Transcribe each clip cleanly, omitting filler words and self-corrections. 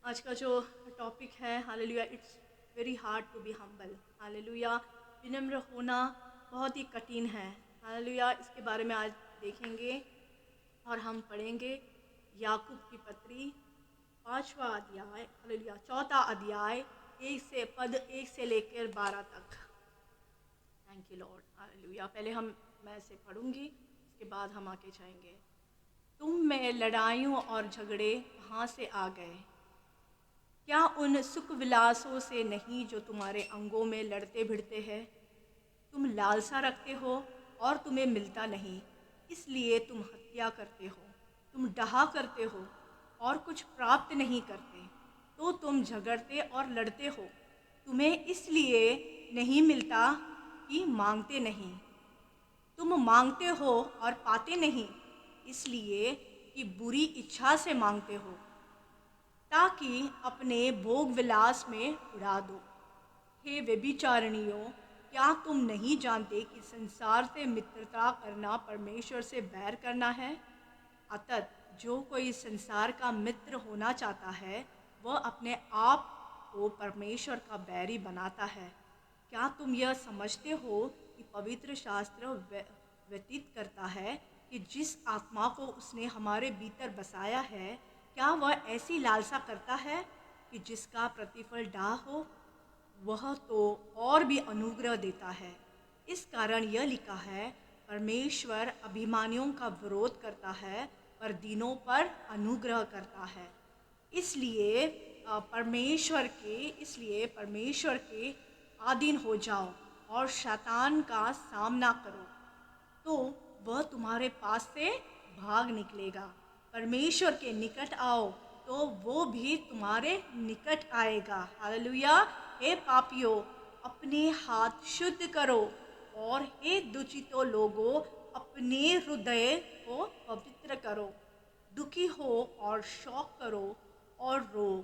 आज का जो टॉपिक है hallelujah, it's very hard to be humble. Hallelujah, विनम्र होना बहुत ही कठिन है। हालेलुया, इसके बारे में आज देखेंगे और हम पढ़ेंगे याकूब की पत्री 5वां अध्याय, हालेलुया, 4था अध्याय, एक से लेकर 12 तक। Thank you Lord. हालेलुया, पहले मैं से पढ़ूंगी, इसके बाद हम आगे जाएंगे। तुम में लड़ाइयों और झगड़े कहाँ से आ गए? क्या उन सुख विलासों से नहीं जो तुम्हारे अंगों में लड़ते भिड़ते हैं? तुम लालसा रखते हो और तुम्हें मिलता नहीं, इसलिए तुम हत्या करते हो। तुम डहा करते हो और कुछ प्राप्त नहीं करते, तो तुम झगड़ते और लड़ते हो। तुम्हें इसलिए नहीं मिलता कि मांगते नहीं। तुम मांगते हो और पाते नहीं, इसलिए कि बुरी इच्छा से मांगते हो, ताकि अपने भोग विलास में उड़ा दो। हे व्यभिचारिणियों, क्या तुम नहीं जानते कि संसार से मित्रता करना परमेश्वर से बैर करना है? अतः जो कोई संसार का मित्र होना चाहता है, वह अपने आप को परमेश्वर का बैरी बनाता है। क्या तुम यह समझते हो कि पवित्र शास्त्र व्यतीत करता है कि जिस आत्मा को उसने हमारे भीतर बसाया है, क्या वह ऐसी लालसा करता है कि जिसका प्रतिफल डाह हो? वह तो और भी अनुग्रह देता है। इस कारण यह लिखा है, परमेश्वर अभिमानियों का विरोध करता है पर दीनों पर अनुग्रह करता है। इसलिए परमेश्वर के अधीन हो जाओ और शैतान का सामना करो, तो वह तुम्हारे पास से भाग निकलेगा। परमेश्वर के निकट आओ, तो वो भी तुम्हारे निकट आएगा। हालेलुया। हे पापियों, अपने हाथ शुद्ध करो, और हे दुचितो लोगों, अपने हृदय को पवित्र करो। दुखी हो और शोक करो और रो।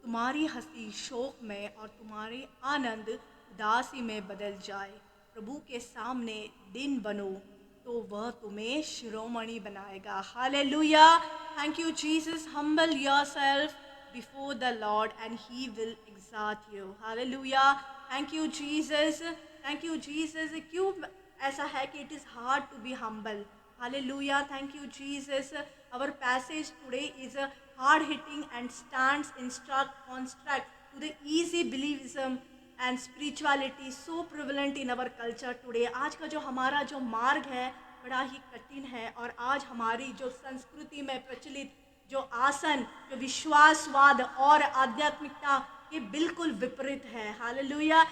तुम्हारी हंसी शोक में और तुम्हारी आनंद उदासी में बदल जाए। प्रभु के सामने दिन बनो, तो वह तुम्हें शिरोमणि बनाएगा। Hallelujah. Thank you Jesus. Humble yourself before the Lord and he will exalt you. Hallelujah. Thank you Jesus. Thank you Jesus. क्यों ऐसा है कि it is hard to be humble? Hallelujah. Thank you, Jesus. Our passage today is a hard hitting and stands in stark contrast to the easy believism and spirituality so prevalent in our culture today. आज का जो हमारा जो मार्ग है बड़ा ही कठिन है, और आज हमारी जो संस्कृति में प्रचलित जो आसन, जो विश्वासवाद और आध्यात्मिकता के बिल्कुल विपरीत है। हालेलुया।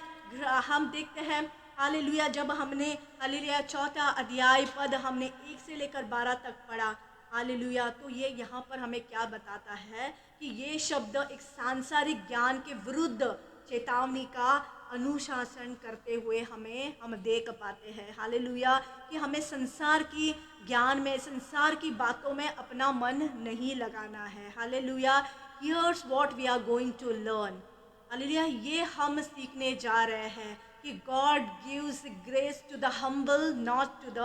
हम देखते हैं, हालेलुया, जब हमने हालेलुया 4था अध्याय पद हमने 1 से लेकर 12 तक पढ़ा, हालेलुया, तो ये यहाँ पर हमें क्या बताता है कि ये शब्द एक सांसारिक ज्ञान के विरुद्ध चेतावनी का अनुशासन करते हुए हम देख पाते हैं। हालेलुया, कि हमें संसार की ज्ञान में, संसार की बातों में अपना मन नहीं लगाना है। Hallelujah. Here's what we are going to learn. Hallelujah, ये हम सीखने जा रहे हैं कि God gives grace to the humble, not to the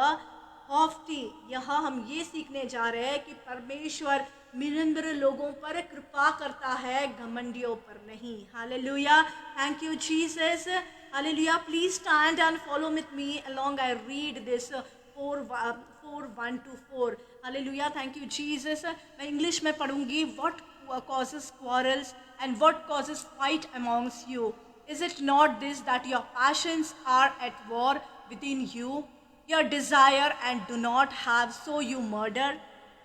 haughty. यहाँ हम ये सीखने जा रहे हैं कि परमेश्वर विनम्र लोगों पर कृपा करता है, घमंडियों पर नहीं। Hallelujah. Thank you Jesus. Hallelujah. Please stand and follow with me along I read this 4:1-4। Hallelujah. Thank you Jesus. मैं इंग्लिश में पढ़ूंगी। What causes quarrels and what causes fight amongst you? Is it not this, that your passions are at war within you? Your desire and do not have, so you murder.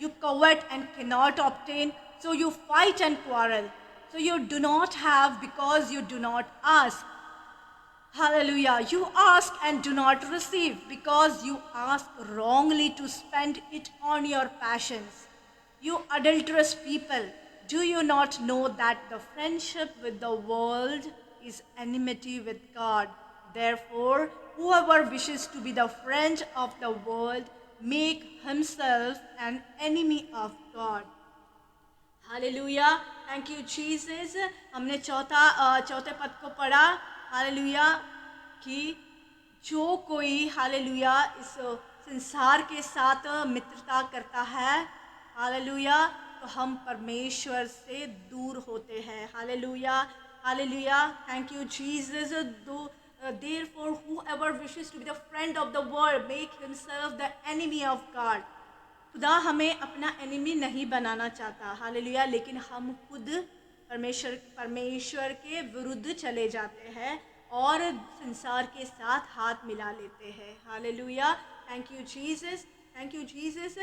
You covet and cannot obtain, so you fight and quarrel. So you do not have because you do not ask. Hallelujah. You ask and do not receive because you ask wrongly to spend it on your passions. You adulterous people, do you not know that the friendship with the world is enmity with God? Therefore, whoever wishes to be the friend of the world make himself an enemy of God. Hallelujah. Thank you Jesus. हमने चौथे पद को पढ़ा, hallelujah, कि जो कोई hallelujah इस संसार के साथ मित्रता करता है, हालेलुया, तो हम परमेश्वर से दूर होते हैं। Hallelujah, hallelujah, thank you Jesus. Therefore, whoever wishes to be the friend of the world make himself the enemy of God. खुदा हमें अपना एनिमी नहीं बनाना चाहता, हालेलुया, लेकिन हम खुद परमेश्वर के विरुद्ध चले जाते हैं और संसार के साथ हाथ मिला लेते हैं। Hallelujah, thank you Jesus, thank you Jesus.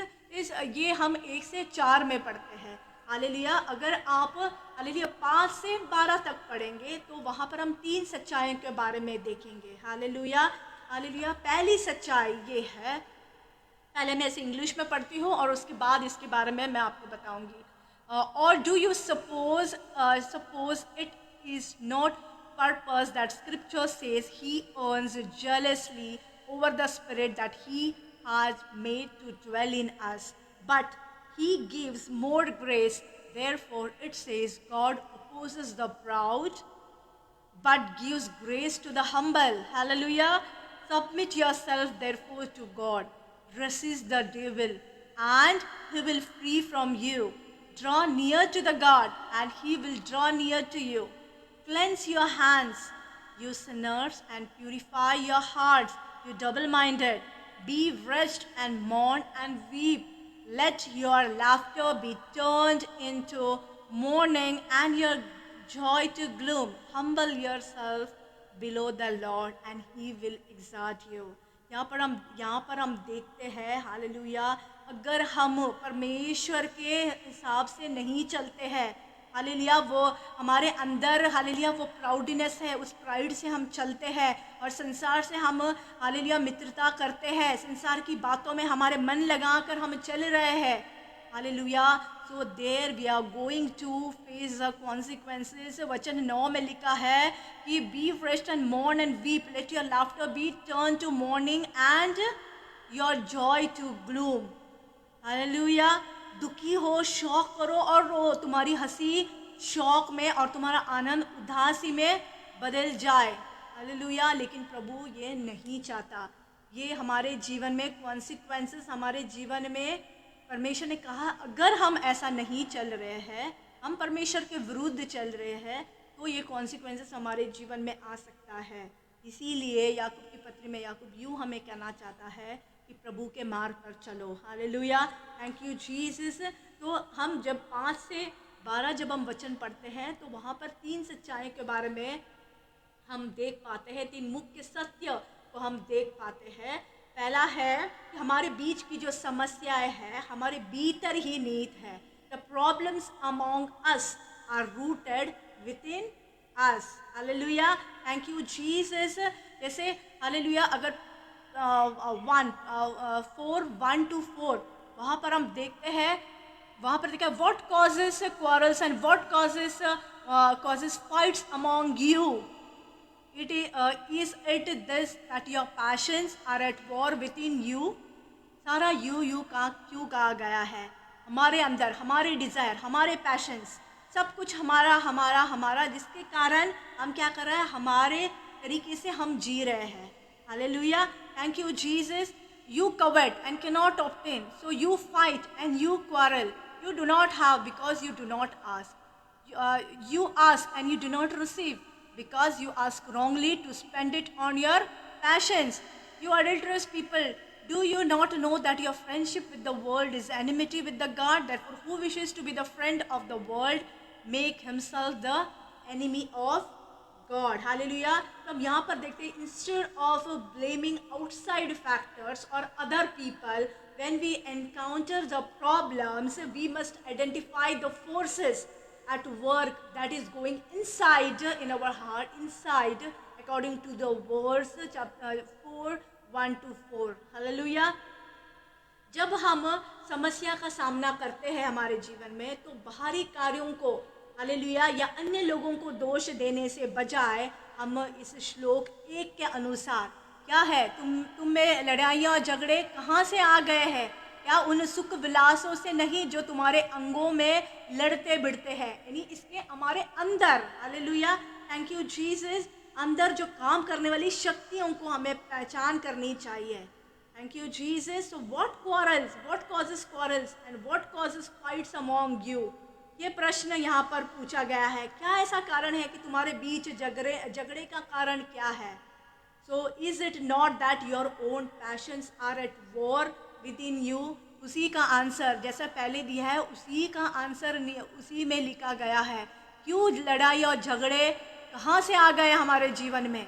ये हम 1 से 4 में पढ़ते हैं। हालेलुया, अगर आप हालेलुया 5 से 12 तक पढ़ेंगे तो वहाँ पर हम 3 सच्चाइयों के बारे में देखेंगे। Hallelujah, hallelujah. पहली सच्चाई ये है, पहले मैं इसे इंग्लिश में पढ़ती हूँ और उसके बाद इसके बारे में मैं आपको बताऊँगी। और do you suppose it is not purpose that scripture says he earns jealously over the spirit that he has made to dwell in us, but he gives more grace. Therefore it says God opposes the proud but gives grace to the humble. Hallelujah. Submit yourself therefore to God. Resist the devil and he will flee from you. Draw near to the God and he will draw near to you. Cleanse your hands, you sinners, and purify your hearts, you double-minded. Be wretched and mourn and weep. Let your laughter be turned into mourning and your joy to gloom. Humble yourself below the Lord and he will exalt you. यहाँ पर हम देखते हैं, hallelujah, अगर हम परमेश्वर के हिसाब से नहीं चलते हैं, हालेलुया, वो हमारे अंदर, हालेलुया, वो प्राउडनेस है, उस प्राइड से हम चलते हैं और संसार से हम, हालेलुया, मित्रता करते हैं, संसार की बातों में हमारे मन लगाकर हम चल रहे हैं, hallelujah, so there we are going to face the consequences. वचन 9 में लिखा है कि be rest and mourn and weep, let your laughter be turn to mourning and your joy to gloom. Hallelujah, दुखी हो, शौक करो और रो, तुम्हारी हंसी शौक में और तुम्हारा आनंद उदासी में बदल जाए। हालेलुया, लेकिन प्रभु ये नहीं चाहता। ये हमारे जीवन में कॉन्सिक्वेंसेस, हमारे जीवन में परमेश्वर ने कहा अगर हम ऐसा नहीं चल रहे हैं, हम परमेश्वर के विरुद्ध चल रहे हैं, तो ये कॉन्सिक्वेंसेस हमारे जीवन में आ सकता है। इसीलिए याकूब की पत्री में याकूब यूँ हमें कहना चाहता है कि प्रभु के मार्ग पर चलो। Hallelujah, thank you Jesus. तो हम जब 5 से 12 जब हम वचन पढ़ते हैं तो वहाँ पर 3 सच्चाई के बारे में हम देख पाते हैं, 3 मुख्य सत्य को हम देख पाते हैं। पहला है कि हमारे बीच की जो समस्याएं हैं हमारे भीतर ही नीत है। The problems among us are rooted within us. Hallelujah, thank you Jesus. जैसे हालेलुया, अगर 1:4 वहाँ पर हम देखते हैं, वहाँ पर देखा what causes quarrels and what causes fights among you. Is it this that your passions are at war within you? सारा यू का क्यों कहा गया है? हमारे अंदर हमारे डिज़ायर, हमारे पैशंस, सब कुछ हमारा हमारा हमारा, जिसके कारण हम क्या कर रहे हैं, हमारे तरीके से हम जी रहे हैं। Hallelujah, thank you Jesus. You covet and cannot obtain, so you fight and you quarrel. You do not have because you do not ask. You ask and you do not receive because you ask wrongly to spend it on your passions. You adulterous people, do you not know that your friendship with the world is enmity with the God? Therefore, who wishes to be the friend of the world make himself the enemy of God. Hallelujah. तो हम यहाँ पर देखते हैं, instead of blaming outside factors or other people, when we encounter the problems, we must identify the forces at work that is going inside in our heart, inside, according to the verse chapter 4:1-4. Hallelujah. जब हम समस्या का सामना करते हैं हमारे जीवन में, तो बाहरी कार्यों को हालेलुया या अन्य लोगों को दोष देने से बजाय हम इस श्लोक 1 के अनुसार क्या है, तुम में लड़ाइयाँ झगड़े कहाँ से आ गए हैं? क्या उन सुख विलासों से नहीं जो तुम्हारे अंगों में लड़ते भिड़ते हैं? यानी इसके हमारे अंदर, हालेलुया, थैंक यू जीसस, अंदर जो काम करने वाली शक्तियों को हमें पहचान करनी चाहिए। Thank you, Jesus. So, what quarrels? What causes quarrels? And what causes fights among you? ये प्रश्न यहाँ पर पूछा गया है. क्या ऐसा कारण है कि तुम्हारे बीच झगड़े का कारण क्या है? So, is it not that your own passions are at war within you? उसी का आंसर जैसा पहले दिया है, उसी का आंसर उसी में लिखा गया है. क्यों लड़ाई और झगड़े कहाँ से आ गए हमारे जीवन में?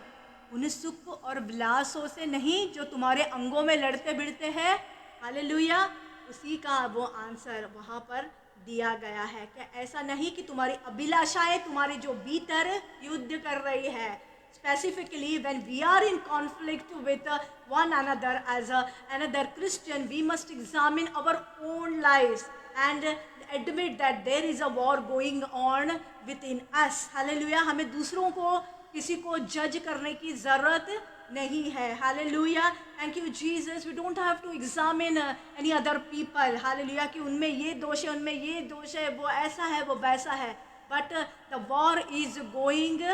उन सुख और विलासों से नहीं जो तुम्हारे अंगों में लड़ते भिड़ते हैं. हालेलुया. उसी का वो आंसर वहाँ पर दिया गया है. क्या ऐसा नहीं कि तुम्हारी अभिलाषाएं तुम्हारे जो भीतर युद्ध कर रही है? Specifically, when we are in conflict with one another as another Christian, we must examine our own lives and admit that there is a war going on within us. Hallelujah. हमें दूसरों को किसी को जज करने की ज़रूरत नहीं है. Hallelujah. Thank you, Jesus. We don't have to examine any other people. Hallelujah. कि उनमें ये दोष है, उनमें ये दोष है, वो ऐसा है, वो वैसा है. But the war is going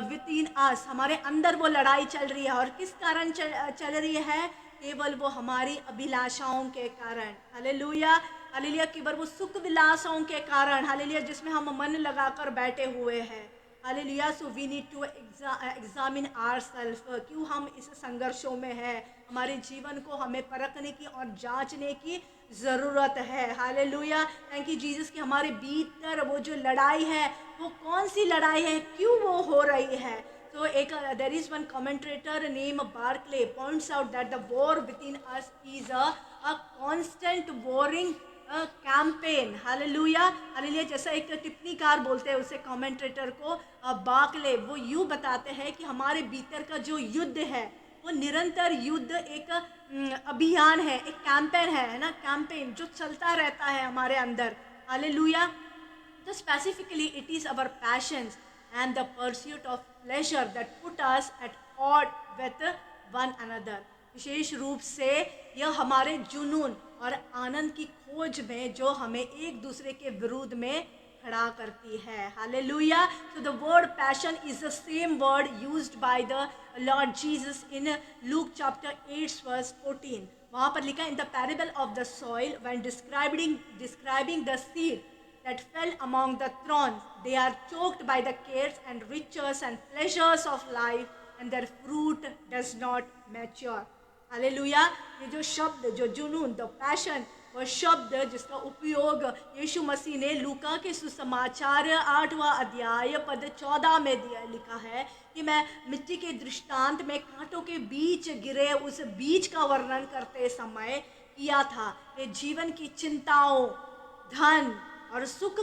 within us. हमारे अंदर वो लड़ाई चल रही है. और किस कारण चल रही है? केवल वो हमारी अभिलाषाओं के कारण. हालेलुया. हालेलुया. केवल वो सुख विलासों के कारण. हालेलुया. जिसमें हम मन लगाकर बैठे हुए हैं. Hallelujah. So we need to examine ourself. क्यों हम इस संघर्षों में हैं? हमारे जीवन को हमें परखने की और जांचने की ज़रूरत है. हालेलुया. थैंक यू जीसस कि हमारे भीतर वो जो लड़ाई है वो कौन सी लड़ाई है, क्यों वो हो रही है. तो एक there is one commentator name Barclay points out that the war within us is a constant warring campaign. Hallelujah. Hallelujah. जैसा एक टिप्पणीकार बोलते हैं उसे कमेंटेटर को बार्कले, वो यूँ बताते हैं कि हमारे भीतर का जो युद्ध है वो निरंतर युद्ध एक अभियान है, एक कैंपेन है ना, कैंपेन जो चलता रहता है हमारे अंदर. Hallelujah. So specifically it is our passions and the pursuit of pleasure that put us at odd with one another. विशेष रूप से यह हमारे जुनून और आनंद की खोज में जो हमें एक दूसरे के विरुद्ध में खड़ा करती है. Hallelujah. So the word passion is the same word used by the Lord Jesus in Luke chapter 8 verse 14. वहाँ पर लिखा in the parable of the soil when describing the seed that fell among the thorns, they are choked by the cares and riches and pleasures of life, and their fruit does not mature. Hallelujah. ये जो शब्द, जो जुनून, the passion, वह शब्द जिसका उपयोग यीशु मसीह ने लूका के सुसमाचार 8वां अध्याय पद 14 में लिखा है कि मैं मिट्टी के दृष्टांत में कांटों के बीच गिरे उस बीज का वर्णन करते समय किया था. ये जीवन की चिंताओं, धन और सुख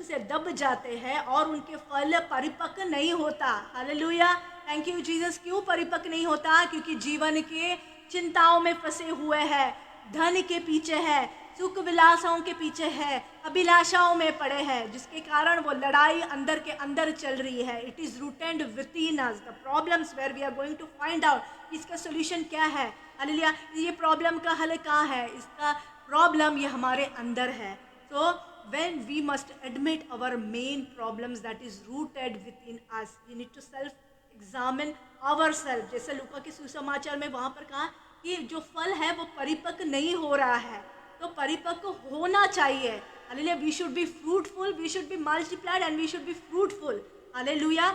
से दब जाते हैं और उनके फल परिपक्व नहीं होता. हालेलुया. Thank you Jesus. क्यों परिपक्व नहीं होता? क्योंकि जीवन के चिंताओं में फंसे हुए हैं, धन के पीछे है, सुख विलासों के पीछे है, अभिलाषाओं में पड़े हैं, जिसके कारण वो लड़ाई अंदर के अंदर चल रही है. It is rooted within us. The problems where we are going to find out इसका सोल्यूशन क्या है. हालेलुया. ये प्रॉब्लम का हल कहाँ है? इसका प्रॉब्लम ये हमारे अंदर है. So when we must admit our main problems that is rooted within us, we need to self-examine ourselves. जैसे लूका के सुसमाचार में वहाँ पर कहा कि जो फल है वो परिपक्व नहीं हो रहा है, तो परिपक्व होना चाहिए. Hallelujah. We should be fruitful, we should be multiplied and we should be fruitful. Hallelujah.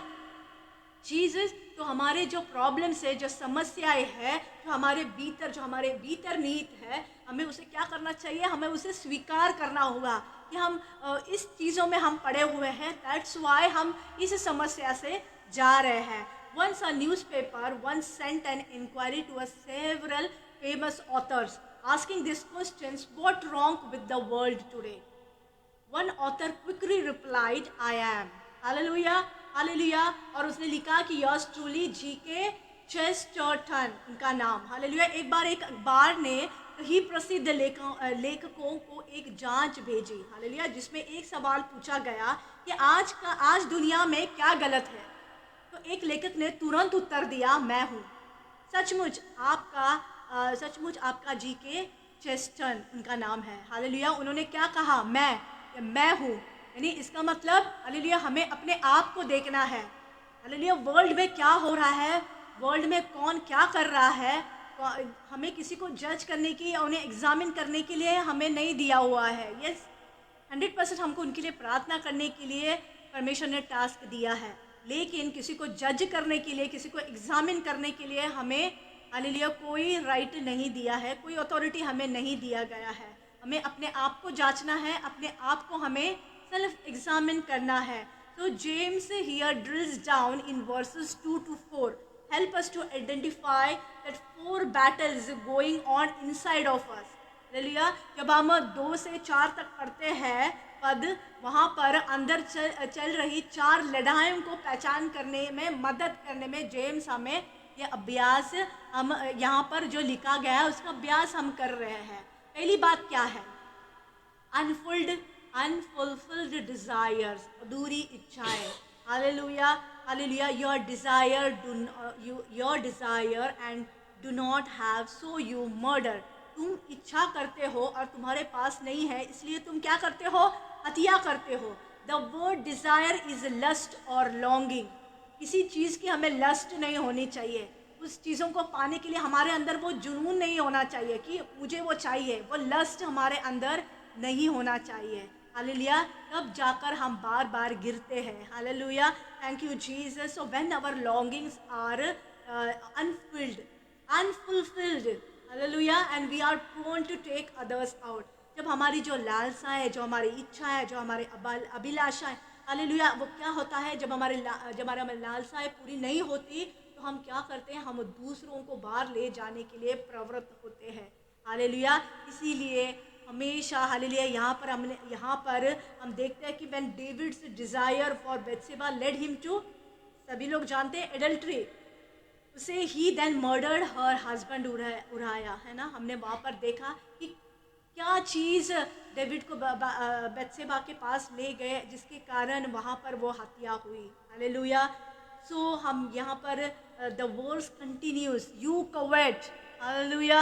Jesus. तो हमारे जो प्रॉब्लम्स है, जो समस्याएं है, जो हमारे भीतर नीत है, हमें उसे क्या करना चाहिए? हमें उसे स्वीकार करना होगा कि हम इस चीज़ों में हम पड़े हुए हैं. दैट्स वाई हम इस समस्या से जा रहे हैं. Once a newspaper once sent an inquiry to several famous authors asking these questions, what wrong with the world today? One author quickly replied, I am. Hallelujah. Hallelujah. और उसने लिखा कि yours truly G.K. चेस्टरटन उनका नाम. Hallelujah. एक बार एक अखबार ने कई प्रसिद्ध लेखकों को एक जांच भेजी. हालेलुया. जिसमें एक सवाल पूछा गया कि आज दुनिया में क्या गलत है. तो एक लेखक ने तुरंत उत्तर दिया, मैं हूँ. सचमुच आपका G.K. चेस्टरटन उनका नाम है. हालेलुया. उन्होंने क्या कहा? मैं हूँ. यानी इसका मतलब हालेलुया हमें अपने आप को देखना है. हालेलुया. वर्ल्ड में क्या हो रहा है, वर्ल्ड में कौन क्या कर रहा है, हमें किसी को जज करने की या उन्हें एग्जामिन करने के लिए हमें नहीं दिया हुआ है। यस, 100% हमको उनके लिए प्रार्थना करने के लिए परमेश्वर ने टास्क दिया है, लेकिन किसी को जज करने के लिए, किसी को एग्जामिन करने के लिए हमें हालेलुया कोई राइट नहीं दिया है, कोई अथॉरिटी हमें नहीं दिया गया है। हमें अपने आप को जांचना है, अपने आप को हमें सेल्फ एग्जामिन करना है। So James here drills down in verses 2 to 4. Help us to identify that 4 battles going on inside of us. Hallelujah, जब हम 2 से 4 तक पढ़ते हैं पद, वहाँ पर अंदर चल रही 4 लड़ाइयों को पहचान करने में, मदद करने में जेम्स हमें ये अभ्यास, हम यहाँ पर जो लिखा गया है उसका अभ्यास हम कर रहे हैं। पहली बात क्या है? अनफुलफिल्ड डिजायर्स, अधूरी इच्छाएं। Hallelujah, hallelujah, your desire and do not have, so you murder. तुम इच्छा करते हो और तुम्हारे पास नहीं है, इसलिए तुम क्या करते हो? हत्या करते हो। The word desire is lust और लॉन्गिंग। किसी चीज़ की हमें लस्ट नहीं होनी चाहिए, उस चीज़ों को पाने के लिए हमारे अंदर वो जुनून नहीं होना चाहिए कि मुझे वो चाहिए, वो लस्ट हमारे अंदर नहीं होना चाहिए। हालेलुया, तब जाकर हम बार बार गिरते हैं। Hallelujah, thank you Jesus. So when our longings are unfulfilled, hallelujah, and we are prone to take others out. जब हमारी जो लालसाएं, जो हमारी इच्छा है, जो हमारे अभिलाषाएं, हालेलुया, वो क्या होता है जब हमारी लालसाएं पूरी नहीं होती तो हम क्या करते हैं? हम दूसरों को बाहर ले जाने के लिए प्रवृत्त होते हैं। हालेलुया, इसीलिए हमेशा हालेलुया यहाँ पर हम देखते हैं कि when David's desire for Bathsheba led him to, सभी लोग जानते हैं, एडल्ट्री, उसे he then murdered her husband Uriah, है ना। हमने वहाँ पर देखा कि क्या चीज़ डेविड को बेत्शेबा के पास ले गए जिसके कारण वहाँ पर वो हत्या हुई। हालेलुया, सो हम यहाँ पर the verse continues, you covet, hallelujah,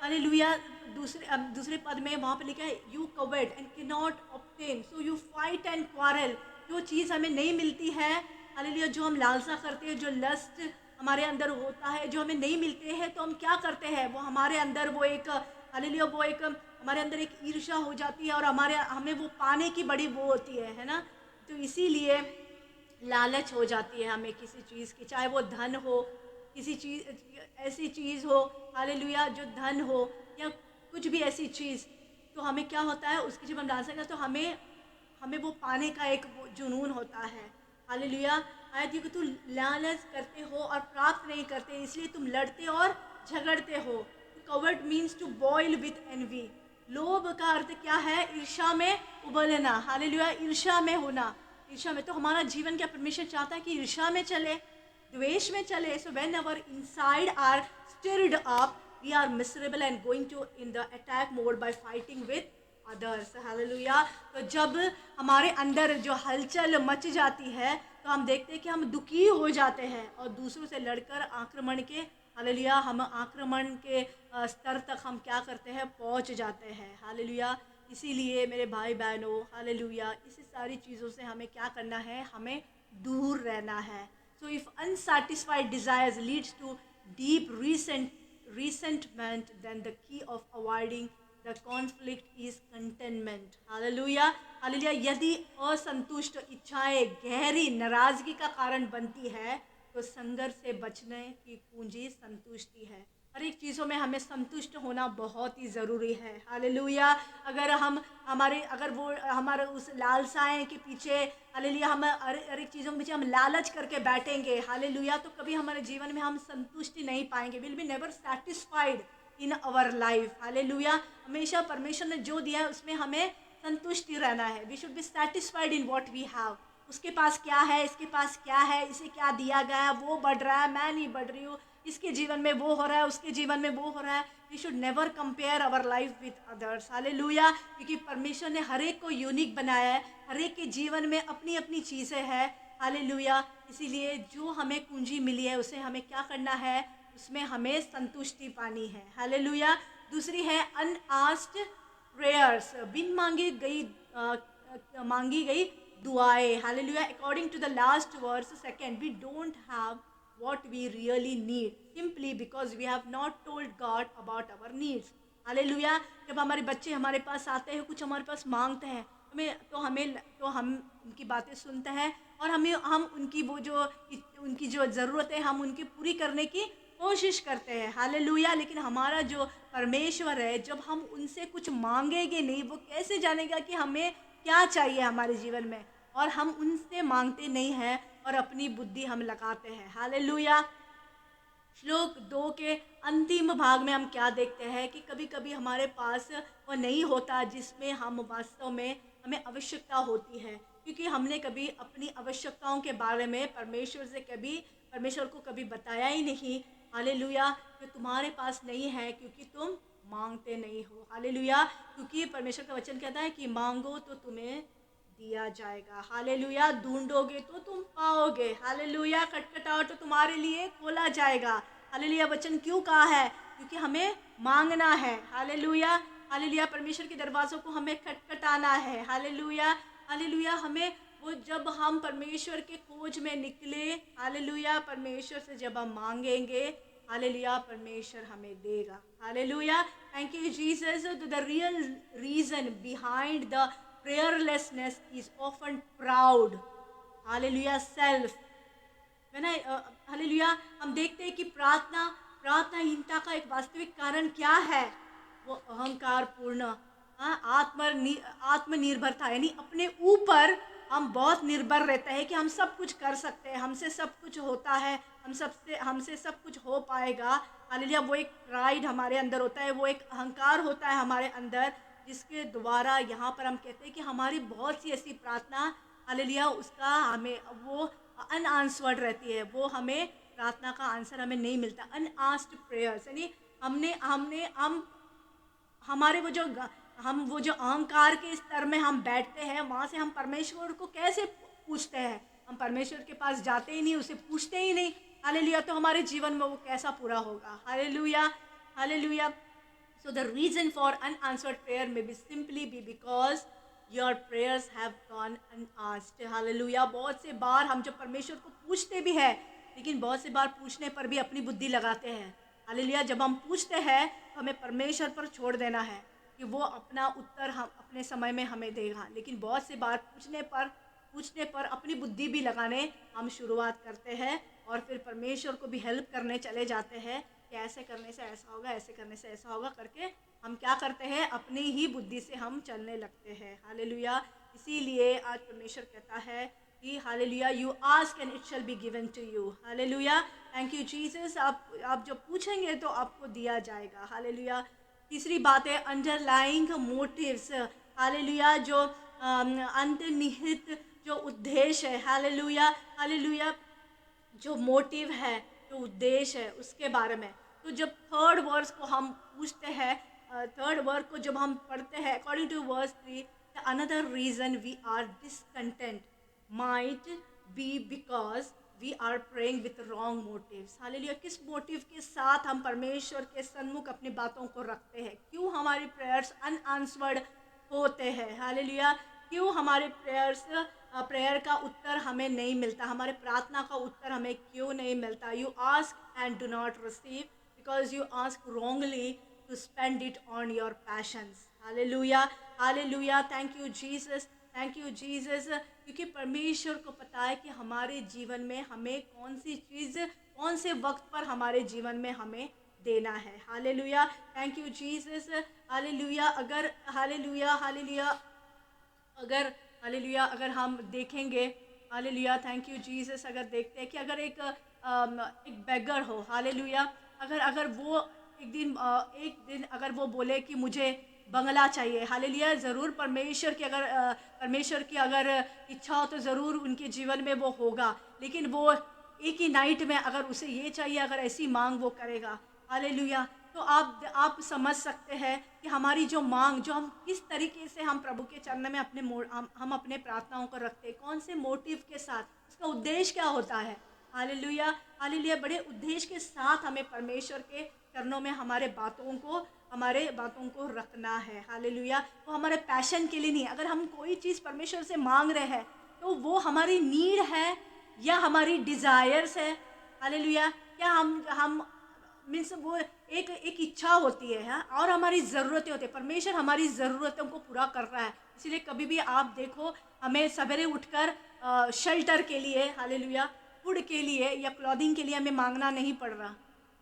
hallelujah, दूसरे पद में वहाँ पर लिखा है you covet and cannot obtain, so you fight and quarrel. जो चीज़ हमें नहीं मिलती है, हालेलुया, जो हम लालसा करते हैं, जो लस्ट हमारे अंदर होता है, जो हमें नहीं मिलते हैं, तो हम क्या करते हैं? वो हमारे अंदर वो एक, हालेलुया, वो एक हमारे अंदर एक ईर्ष्या हो जाती है और हमें वो पाने की बड़ी वो होती है ना। तो इसीलिए लालच हो जाती है हमें किसी चीज़ की, चाहे वो धन हो, किसी चीज़ ऐसी चीज़ हो, हालेलुया, जो धन हो या कुछ भी ऐसी चीज़, तो हमें क्या होता है? उसकी जब हम डाल सकते हैं तो हमें वो पाने का एक वो जुनून होता है। हालेलुया, आयत कि तुम लालच करते हो और प्राप्त नहीं करते, इसलिए तुम लड़ते और झगड़ते हो। Covet means to boil with envy. लोभ का अर्थ क्या है? ईर्ष्या में उबलना। हालेलुया, ईर्ष्या में होना। ईर्ष्या में, तो हमारा जीवन क्या परमेश्वर चाहता है कि ईर्ष्या में चले, द्वेष में चले? So when our inside are stirred up, we are miserable and going to in the attack mode by fighting with others. Hallelujah, तो जब हमारे अंदर जो हलचल मच जाती है तो हम देखते हैं कि हम दुखी हो जाते हैं और दूसरों से लड़कर आक्रमण के, हालेलुया, हम आक्रमण के स्तर तक हम क्या करते हैं? पहुंच जाते हैं। हालेलुया, इसीलिए मेरे भाई बहनों, हालेलुया, इस सारी चीज़ों से हमें क्या करना है? हमें दूर रहना है। So if unsatisfied desires leads to deep resentment, then the key of avoiding the conflict is contentment. Hallelujah, hallelujah, यदि असंतुष्ट इच्छाएं गहरी नाराजगी का कारण बनती है तो संघर्ष से बचने की कुंजी संतुष्टि है। हर एक चीज़ों में हमें संतुष्ट होना बहुत ही ज़रूरी है। हालेलुया, अगर हमारे उस लालसाएं के पीछे, हालेलुया, हम हर एक चीज़ों के पीछे हम लालच करके बैठेंगे, हालेलुया, तो कभी हमारे जीवन में हम संतुष्टि नहीं पाएंगे। Will be never satisfied in our life. Hallelujah, हमेशा परमेश्वर ने जो दिया है उसमें हमें संतुष्टि रहना है। We should be satisfied in what we have. उसके पास क्या है, इसके पास क्या है, इसे क्या दिया गया है, वो बढ़ रहा है, मैं नहीं बढ़ रही हूँ, इसके जीवन में वो हो रहा है, उसके जीवन में वो हो रहा है। We should never compare our life with others. Hallelujah, क्योंकि परमेश्वर ने हर एक को यूनिक बनाया है, हर एक के जीवन में अपनी अपनी चीज़ें हैं। हालेलुया, इसीलिए जो हमें कुंजी मिली है उसे हमें क्या करना है? उसमें हमें संतुष्टि पानी है। हालेलुया, दूसरी है अनआस्क्ड प्रेयर्स, बिन मांगी गई दुआएं। Hallelujah, according to the last verse second, we don't have what we really need, simply because we have not told God about our needs. Hallelujah. जब हमारे बच्चे हमारे पास आते हैं, कुछ हमारे पास मांगते हैं, हम उनकी बातें सुनते हैं और हम उनकी जो ज़रूरत है हम उनकी पूरी करने की कोशिश करते हैं। हालेलुया। लेकिन हमारा जो परमेश्वर है, जब हम उनसे कुछ मांगेंगे नहीं, वो कैसे जानेगा कि हमें क्या चाहिए हमारे जीवन में? और हम उनसे मांगते नहीं हैं और अपनी बुद्धि हम लगाते हैं। हालेलुया। श्लोक 2 के अंतिम भाग में हम क्या देखते हैं कि कभी कभी हमारे पास वो नहीं होता जिसमें हम वास्तव में हमें आवश्यकता होती है, क्योंकि हमने कभी अपनी आवश्यकताओं के बारे में परमेश्वर को कभी बताया ही नहीं। हालेलुया। कि तुम्हारे पास नहीं है क्योंकि तुम मांगते नहीं हो। हालेलुया। क्योंकि परमेश्वर का वचन कहता है कि मांगो तो तुम्हें दिया जाएगा। हालेलुया। ढूंढोगे तो तुम पाओगे। हालेलुया। खटखटाओ तो तुम्हारे लिए खोला जाएगा। हालेलुया। वचन क्यों कहा है? क्योंकि हमें मांगना है। हालेलुया। हालेलुया। परमेश्वर के दरवाज़ों को हमें खटखटाना है। हालेलुया। हालेलुया। हमें वो जब हम परमेश्वर के खोज में निकले, हालेलुया, परमेश्वर से जब हम मांगेंगे, हालेलुया, परमेश्वर हमें देगा। Hallelujah. Thank you Jesus. The real reason behind the prayerlessness is often proud, hallelujah, self। है ना? हालेलुया। हम देखते हैं कि प्रार्थनाहीनता का एक वास्तविक कारण क्या है? वो अहंकार पूर्ण, आत्मनिर्भरता, यानी अपने ऊपर हम बहुत निर्भर रहते हैं कि हम सब कुछ कर सकते हैं, हमसे सब कुछ होता है, हमसे सब कुछ हो पाएगा। हालेलुया। वो एक प्राइड हमारे अंदर होता है, वो एक अहंकार होता है हमारे अंदर, जिसके द्वारा यहाँ पर हम कहते हैं कि हमारी बहुत सी ऐसी प्रार्थना, हालेलुया, उसका हमें वो अनआंसर्ड रहती है, वो हमें प्रार्थना का आंसर हमें नहीं मिलता। अनआस्क्ड प्रेयर्स, यानी हमने हमने हम हमारे वो जो अहंकार के स्तर में हम बैठते हैं, वहाँ से हम परमेश्वर को कैसे पूछते हैं? हम परमेश्वर के पास जाते ही नहीं, उसे पूछते ही नहीं। हालेलुया। तो हमारे जीवन में वो कैसा पूरा होगा? Hallelujah. Hallelujah. So the reason for unanswered prayer may be simply because your prayers have gone unasked. Hallelujah। बहुत से बार हम जब परमेश्वर को पूछते भी हैं, लेकिन बहुत से बार पूछने पर भी अपनी बुद्धि लगाते हैं। हालेलुया। जब हम पूछते हैं तो हमें परमेश्वर पर छोड़ देना है कि वो अपना उत्तर हम अपने समय में हमें देगा। लेकिन बहुत से बार पूछने पर अपनी बुद्धि भी लगाने हम शुरुआत करते हैं और फिर परमेश्वर को भी हेल्प करने चले जाते हैं कि ऐसे करने से ऐसा होगा, ऐसे करने से ऐसा होगा करके हम क्या करते हैं? अपनी ही बुद्धि से हम चलने लगते हैं। हालेलुया। इसीलिए आज परमेश्वर कहता है कि hallelujah, you ask and it shall be given to you. Hallelujah. Thank you Jesus. आप जब पूछेंगे तो आपको दिया जाएगा। हालेलुया। तीसरी बात है अंडरलाइंग मोटिव्स। हालेलुया। जो अंतर्निहित जो उद्देश्य है, हालेलुया, हालेलुया, जो मोटिव है, जो उद्देश्य है, उसके बारे में। तो जब थर्ड वर्स को हम पूछते हैं, थर्ड वर्स को जब हम पढ़ते हैं, according to verse 3, another reason we are discontent might be because we are praying with wrong motives. Hallelujah. किस मोटिव के साथ हम परमेश्वर के सन्मुख अपनी बातों को रखते हैं? क्यों हमारी प्रेयर्स अनआंसर्ड होते हैं? हालेलुया। क्यों हमारे प्रेयर का उत्तर हमें नहीं मिलता? हमारे प्रार्थना का उत्तर हमें क्यों नहीं मिलता? You ask and do not receive because you ask wrongly to spend it on your passions. Hallelujah. Hallelujah. Thank you Jesus. Thank you Jesus. क्योंकि परमेश्वर को पता है कि हमारे जीवन में हमें कौन सी चीज़ कौन से वक्त पर हमारे जीवन में हमें देना है। Hallelujah. Thank you Jesus. Hallelujah. अगर हालेलुया हालेलुया अगर हालेलुया अगर हम देखेंगे, हालेलुया, थैंक यू जीसस, अगर देखते हैं कि अगर एक बेगर हो, हालेलुया, अगर वो एक दिन अगर वो बोले कि मुझे बंगला चाहिए, हालेलुया, ज़रूर परमेश्वर की अगर इच्छा हो तो ज़रूर उनके जीवन में वो होगा। लेकिन वो एक ही नाइट में अगर उसे ये चाहिए, अगर ऐसी मांग वो करेगा, हालेलुया, तो आप समझ सकते हैं कि हमारी जो मांग, जो हम किस तरीके से हम प्रभु के चरण में हम अपने प्रार्थनाओं को रखते हैं, कौन से मोटिव के साथ, उसका उद्देश्य क्या होता है। हालेलुया। हालेलुया। बड़े उद्देश्य के साथ हमें परमेश्वर के चरणों में हमारे बातों को रखना है। हालेलुया। वो हमारे पैशन के लिए नहीं। अगर हम कोई चीज़ परमेश्वर से मांग रहे हैं तो वो हमारी नीड है या हमारी डिज़ायर्स है, हालेलुया। क्या हम मीन्स वो एक इच्छा होती है, हाँ, और हमारी ज़रूरतें होती है। परमेश्वर हमारी ज़रूरतों को पूरा कर रहा है। इसीलिए कभी भी आप देखो, हमें सवेरे उठकर शेल्टर के लिए, हालेलुया, फूड के लिए या क्लॉथिंग के लिए हमें मांगना नहीं पड़ रहा।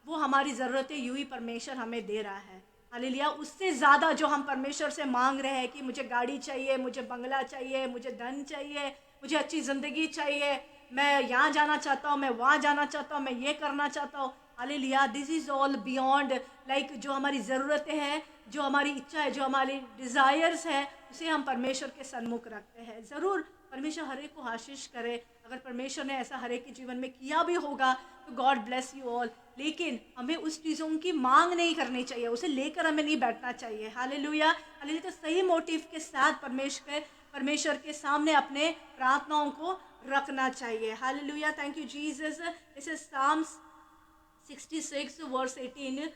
वो हमारी ज़रूरतें यूँ ही परमेश्वर हमें दे रहा है। हालेलुया। उससे ज़्यादा जो हम परमेश्वर से मांग रहे हैं कि मुझे गाड़ी चाहिए, मुझे बंगला चाहिए, मुझे धन चाहिए, मुझे अच्छी ज़िंदगी चाहिए, मैं यहाँ जाना चाहता हूँ, मैं वहाँ जाना चाहता हूँ, मैं ये करना चाहता हूँ। Hallelujah. This is all beyond, like जो हमारी ज़रूरतें हैं, जो हमारी इच्छा है, जो हमारी डिज़ायर्स है, उसे हम परमेश्वर के सन्मुख रखते हैं। ज़रूर परमेश्वर हर एक को आशीष करे। अगर परमेश्वर ने ऐसा हर एक के जीवन में किया भी होगा तो गॉड ब्लेस यू ऑल। लेकिन हमें उस चीज़ों की मांग नहीं करनी चाहिए, उसे लेकर हमें नहीं बैठना चाहिए। हालेलुया। हालेलुया। तो सही मोटिव के साथ परमेश्वर के सामने अपने प्रार्थनाओं को रखना चाहिए। Hallelujah. Thank you Jesus. This is Psalms 66 verse 18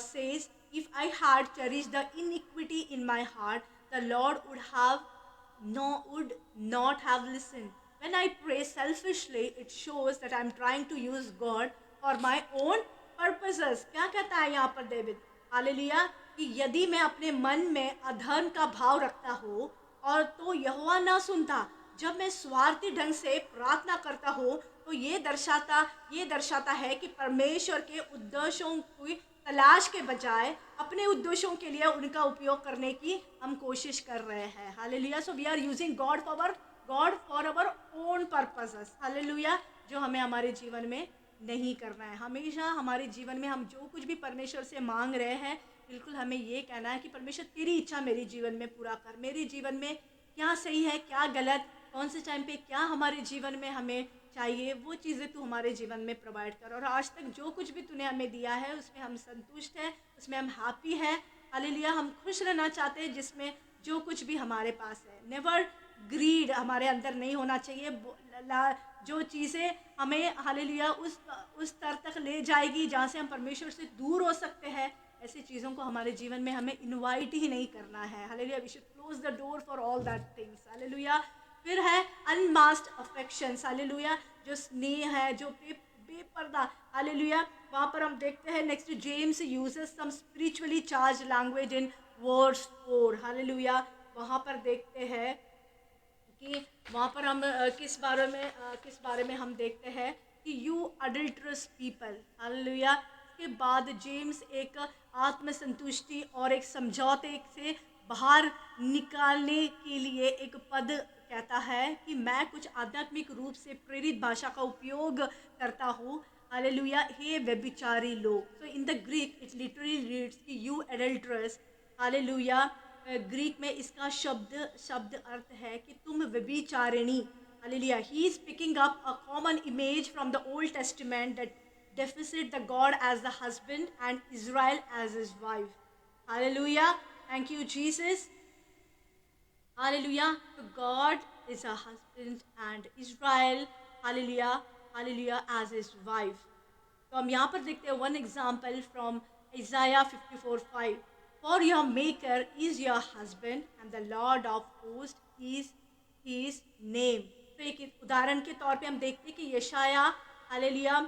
says, if I had cherished the iniquity in my heart, the Lord would not have listened. When I pray selfishly, it shows that I'm trying to use God for my own purposes. क्या कहता है यहाँ पर David? Hallelujah. कि यदि मैं अपने मन में अधर्म का भाव रखता हूँ और तो यहोवा ना सुनता, जब मैं स्वार्थी ढंग से प्रार्थना करता हूँ, तो ये दर्शाता है कि परमेश्वर के उद्देश्यों की तलाश के बजाय अपने उद्देश्यों के लिए उनका उपयोग करने की हम कोशिश कर रहे हैं। Hallelujah. So we are using God for our own purposes. Hallelujah. जो हमें हमारे जीवन में नहीं करना है। हमेशा हमारे जीवन में हम जो कुछ भी परमेश्वर से मांग रहे हैं, बिल्कुल हमें ये कहना है कि परमेश्वर तेरी इच्छा मेरे जीवन में पूरा कर। मेरे जीवन में क्या सही है, क्या गलत, कौन से टाइम पे क्या हमारे जीवन में हमें चाहिए, वो चीज़ें तू हमारे जीवन में प्रोवाइड कर। और आज तक जो कुछ भी तूने हमें दिया है उसमें हम संतुष्ट हैं, उसमें हम हैप्पी हैं। हालेलुया। हम खुश रहना चाहते हैं जिसमें जो कुछ भी हमारे पास है। नेवर ग्रीड हमारे अंदर नहीं होना चाहिए। जो चीज़ें हमें हालेलुया उस स्तर तक ले जाएगी जहाँ से हम परमेश्वर से दूर हो सकते हैं, ऐसी चीज़ों को हमारे जीवन में हमें इनवाइट ही नहीं करना है। Hallelujah. We should close the door for all that things. Hallelujah. फिर है अनमास्क्ड अफेक्शंस। हालेलुया। जो स्नेह है, जो बेपर्दा, हालेलुया, वहाँ पर हम देखते हैं next, James uses some spiritually charge language in verse 4। Hallelujah. वहाँ पर देखते हैं कि वहाँ पर हम किस बारे में हम देखते हैं कि यू अडल्टरस पीपल। हालेलुया। इसके बाद जेम्स एक आत्मसंतुष्टि और एक समझौते से बाहर निकालने के लिए एक पद कहता है कि मैं कुछ आध्यात्मिक रूप से प्रेरित भाषा का उपयोग करता हूँ। हालेलुया। हे व्यभिचारी लोग। So in the Greek it literally reads कि यू एडल्टरस। हालेलुया। ग्रीक में इसका शब्द अर्थ है कि तुम व्यभिचारिणी। Hallelujah. He is picking up a common image from the Old Testament that deficit the God as the husband and Israel as his wife. Hallelujah. Thank you, Jesus. Hallelujah. So God is a husband and Israel, hallelujah, hallelujah, as his wife. तो हम यहाँ पर देखते हैं one example from Isaiah 54:5. For your maker is your husband and the Lord of hosts is his name. तो एक उदाहरण के तौर पे हम देखते हैं कि यशाया हालेलुया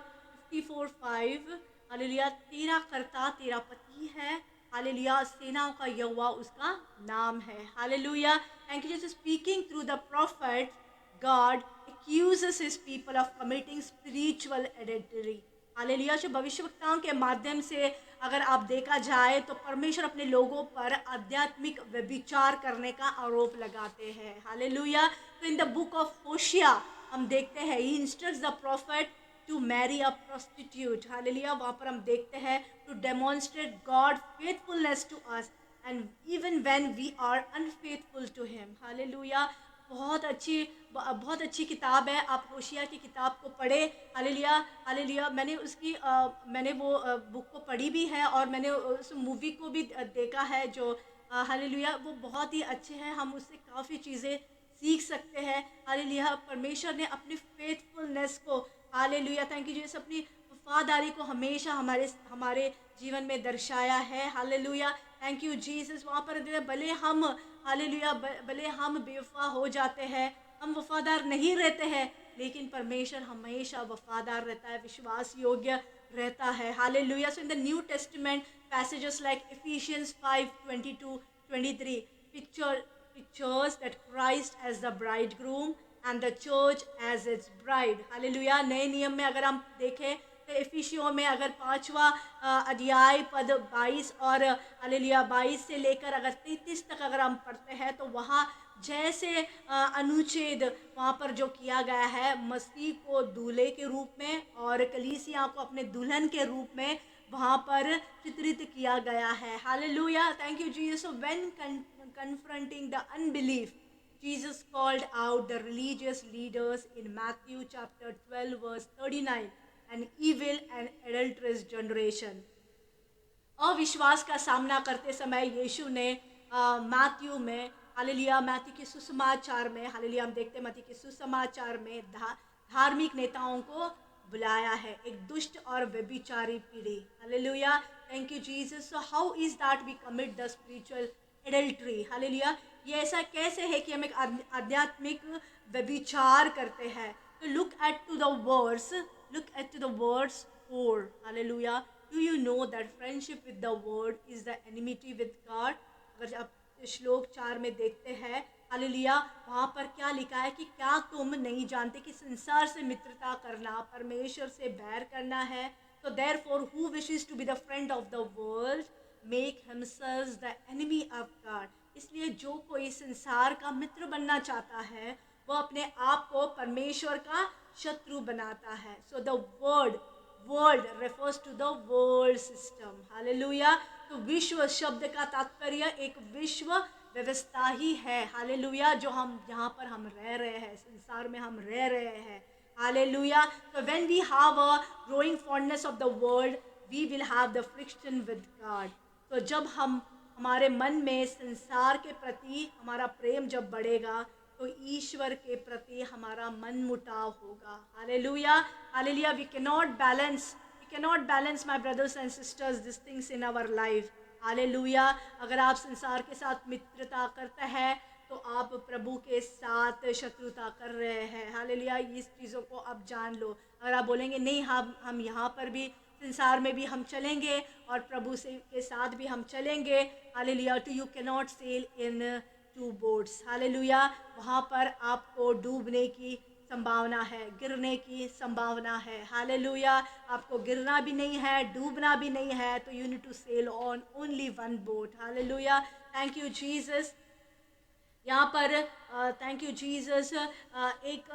54:5, हालेलुया, तेरा कर्ता तेरा पति है, हालेलुया, सेनाओं का यहोवा उसका नाम है। Hallelujah. Thank you Jesus. Speaking through the profit, God accuses his people of committing spiritual adultery. Hallelujah. जो भविष्यवक्ताओं के माध्यम से अगर आप देखा जाए तो परमेश्वर अपने लोगों पर आध्यात्मिक व्यभिचार करने का आरोप लगाते हैं। हालेलुया। तो in the book of Hosea हम देखते हैं he instructs the prophet to marry a prostitute. Hallelujah. वहाँ पर हम देखते हैं to demonstrate God faithfulness to us and even when we are unfaithful to him. Hallelujah. बहुत अच्छी किताब है। आप होशिया की किताब को पढ़े। हालेलुया। हालेलुया। मैंने वो बुक को पढ़ी भी है और मैंने उस मूवी को भी देखा है जो हालेलुया वो बहुत ही अच्छे हैं। हम उससे काफ़ी चीज़ें सीख सकते हैं। हालेलुया। परमेश्वर ने अपनी फेथफुलनेस को, हालेलुया, थैंक यू जीसस, अपनी वफादारी को हमेशा हमारे जीवन में दर्शाया है। हालेलुया। Thank you Jesus. वहाँ पर भले हम हालेलुया भले हम बेवफा हो जाते हैं, हम वफादार नहीं रहते हैं, लेकिन परमेश्वर हमेशा वफादार रहता है, विश्वास योग्य रहता है। Hallelujah. So in the new testament passages like Ephesians 5:22-23 pictures that Christ as the bridegroom and the church as its bride. Hallelujah. नए नियम में अगर हम देखें तो इफिसियों में अगर 5वां अध्याय पद 22 और हालेलुया 22 से लेकर अगर 33 तक अगर हम पढ़ते हैं तो वहाँ जैसे अनुच्छेद वहाँ पर जो किया गया है, मसीह को दूल्हे के रूप में और कलीसिया को अपने दुल्हन के रूप में वहाँ पर चित्रित किया गया है। Hallelujah. Thank you Jesus. So when confronting the unbelief, Jesus called out the religious leaders in Matthew chapter 12 verse 39, an evil and adulterous generation. अविश्वास का सामना करते समय यीशु ने मैथ्यू में हालेलुया मैथ्यू के सुसमाचार में हालेलुया हम देखते हैं मैथ्यू के सुसमाचार में धार्मिक नेताओं को बुलाया है, एक दुष्ट और व्यभिचारी पीढ़ी। Hallelujah. Thank you Jesus. So how is that we commit the spiritual adultery. Hallelujah. ये ऐसा कैसे है कि हम एक आध्यात्मिक व्यभिचार करते हैं? तो look at to the words 4। Hallelujah. Do you know that friendship with the word is the enmity with God? अगर आप श्लोक 4 में देखते हैं हालेलुया वहाँ पर क्या लिखा है कि क्या तुम नहीं जानते कि संसार से मित्रता करना परमेश्वर से बैर करना है? तो therefore who wishes to be the friend of the world make himself the enemy of God. इसलिए जो कोई संसार का मित्र बनना चाहता है वह अपने आप को परमेश्वर का शत्रु बनाता है। So the world refers to the world system. Hallelujah. तो विश्व शब्द का तात्पर्य एक विश्व व्यवस्था ही है। हालेलुया। जो हम जहाँ पर हम रह रहे हैं, संसार में हम रह रहे हैं। हालेलुया। तो when we have a growing fondness of the world, we will have the friction with God. तो जब हमारे मन में संसार के प्रति हमारा प्रेम जब बढ़ेगा तो ईश्वर के प्रति हमारा मन मुटाव होगा। Hallelujah. Hallelujah. We cannot balance my brothers and sisters these things in our life. Hallelujah. अगर आप संसार के साथ मित्रता करते हैं तो आप प्रभु के साथ शत्रुता कर रहे हैं। हालेलुया। इस चीज़ों को आप जान लो। अगर आप बोलेंगे नहीं हम यहाँ पर भी संसार में भी हम चलेंगे और प्रभु से के साथ भी हम चलेंगे। हालेलुया। तो you can not sail in 2 boats. Hallelujah. वहाँ पर आपको डूबने की संभावना है, गिरने की संभावना है। हालेलुया। आपको गिरना भी नहीं है, डूबना भी नहीं है, तो you need to sail on only 1 boat. Hallelujah. Thank you Jesus. यहाँ पर थैंक यू जीसस एक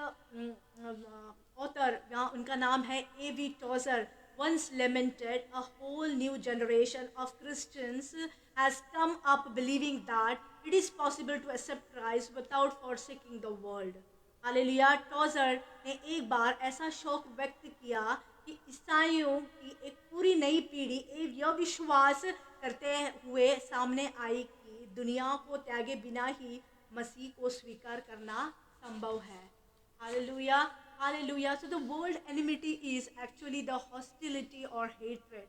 ऑथर यहाँ उनका नाम है A.V. Tozer once lamented a whole new generation of Christians has come up believing that it is possible to accept Christ without forsaking the world. Hallelujah. Tozer ने एक बार ऐसा शौक व्यक्त किया कि ईसाइयों की एक पूरी नई पीढ़ी यह विश्वास करते हुए सामने आई कि दुनिया को त्यागे बिना ही मसीह को स्वीकार करना संभव है। Hallelujah. Hallelujah. So the word enmity is actually the hostility or hatred.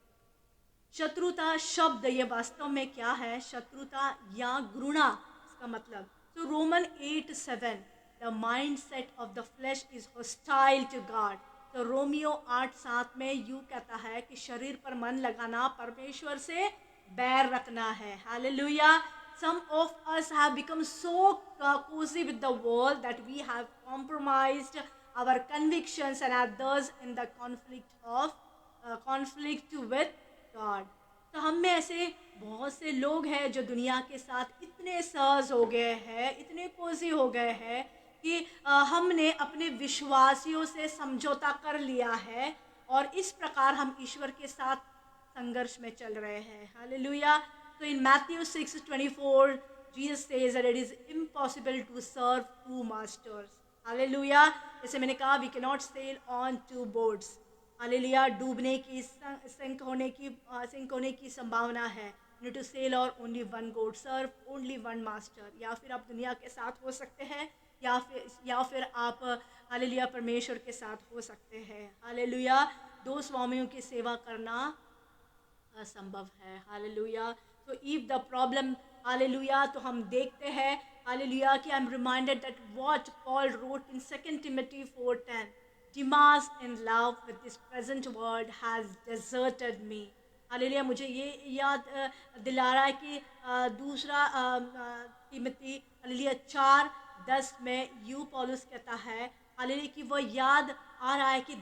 शत्रुता शब्द ये वास्तव में क्या है? शत्रुता या घृणा इसका मतलब। So Roman 8:7 the mindset of the flesh is hostile to God. तो रोमियो 8:7 में यूँ कहता है कि शरीर पर मन लगाना परमेश्वर से बैर रखना है। Hallelujah. Some of us have become so cozy with the world that we have compromised our convictions and are thus in the conflict with God. तो हम में ऐसे बहुत से लोग हैं जो दुनिया के साथ इतने सहज हो गए हैं, इतने कोजी हो गए हैं कि हमने अपने विश्वासियों से समझौता कर लिया है और इस प्रकार हम ईश्वर के साथ संघर्ष में चल रहे हैं। हालेलुया। तो in Matthew 6:24 Jesus says that it is impossible to serve 2 masters. Hallelujah. जैसे मैंने कहा we cannot sail on 2 boats. Hallelujah. डूबने की सिंक होने की संभावना है। You need to sail on only 1 boat, serve only 1 master. या फिर आप दुनिया के साथ हो सकते हैं या फिर आप हालेलुया परमेश्वर के साथ हो सकते हैं। हालेलुया। 2 स्वामियों की सेवा करना असंभव है। हालेलुया। तो इफ द प्रॉब्लम हालेलुया तो हम देखते हैं हालेलुया, कि I am reminded that what Paul wrote in 2 Timothy 4:10, Demas in love with this present world has deserted me. Hallelujah, मुझे ये याद दिला रहा है कि दूसरा तिमोथी हालेलुया 4:10 में यू पौलुस कहता है हालेलुया कि वो याद आ रहा है कि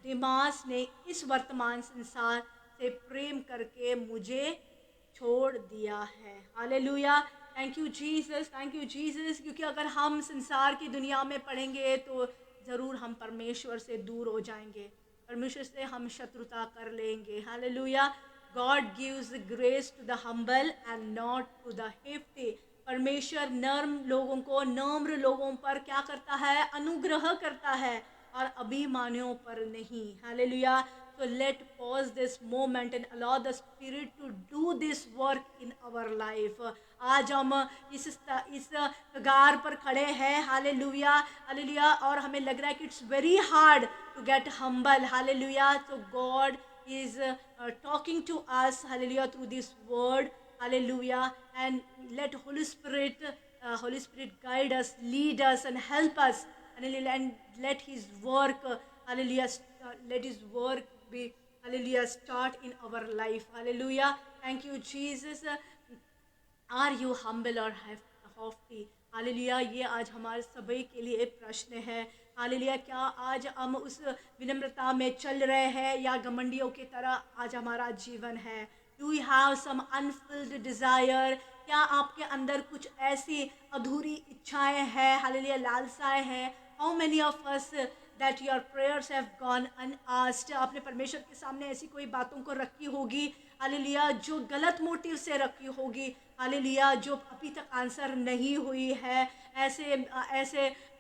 दिमास ने इस वर्तमान संसार से प्रेम करके मुझे छोड़ दिया है। हालेलुया, थैंक यू जीसस, क्योंकि अगर हम संसार की दुनिया में पढ़ेंगे तो ज़रूर हम परमेश्वर से दूर हो जाएंगे, परमेश्वर से हम शत्रुता कर लेंगे। Hallelujah, God gives grace to the humble and not to the haughty. परमेश्वर नम्र लोगों पर क्या करता है? अनुग्रह करता है, और अभिमानियों पर नहीं। Hallelujah, so let pause this moment and allow the spirit to do this work in our life. आज हम इस कगार पर खड़े हैं, हालेलुया हालेलुया, और हमें लग रहा है कि it's very hard to get humble. Hallelujah, so God is talking to us, hallelujah, through this word, hallelujah, and let Holy Spirit guide us, lead us, and help us, hallelujah, and let His work, hallelujah, let His work be, hallelujah, start in our life. Hallelujah, thank you Jesus. Are you humble or haughty? Hallelujah, ये आज हमारे सभी के लिए प्रश्न है। Hallelujah, क्या आज हम उस विनम्रता में चल रहे हैं या घमंडियों की तरह आज हमारा जीवन है? Do you have some unfilled desire? क्या आपके अंदर कुछ ऐसी अधूरी इच्छाएं हैं, हालेलुया, लालसाएं हैं? How many of us that your prayers have gone unasked? आपने परमेश्वर के सामने ऐसी कोई बातों को रखी होगी, हालेलुया, जो गलत मोटिव से रखी होगी, हालेलुया, जो अभी तक आंसर नहीं हुई है। ऐसे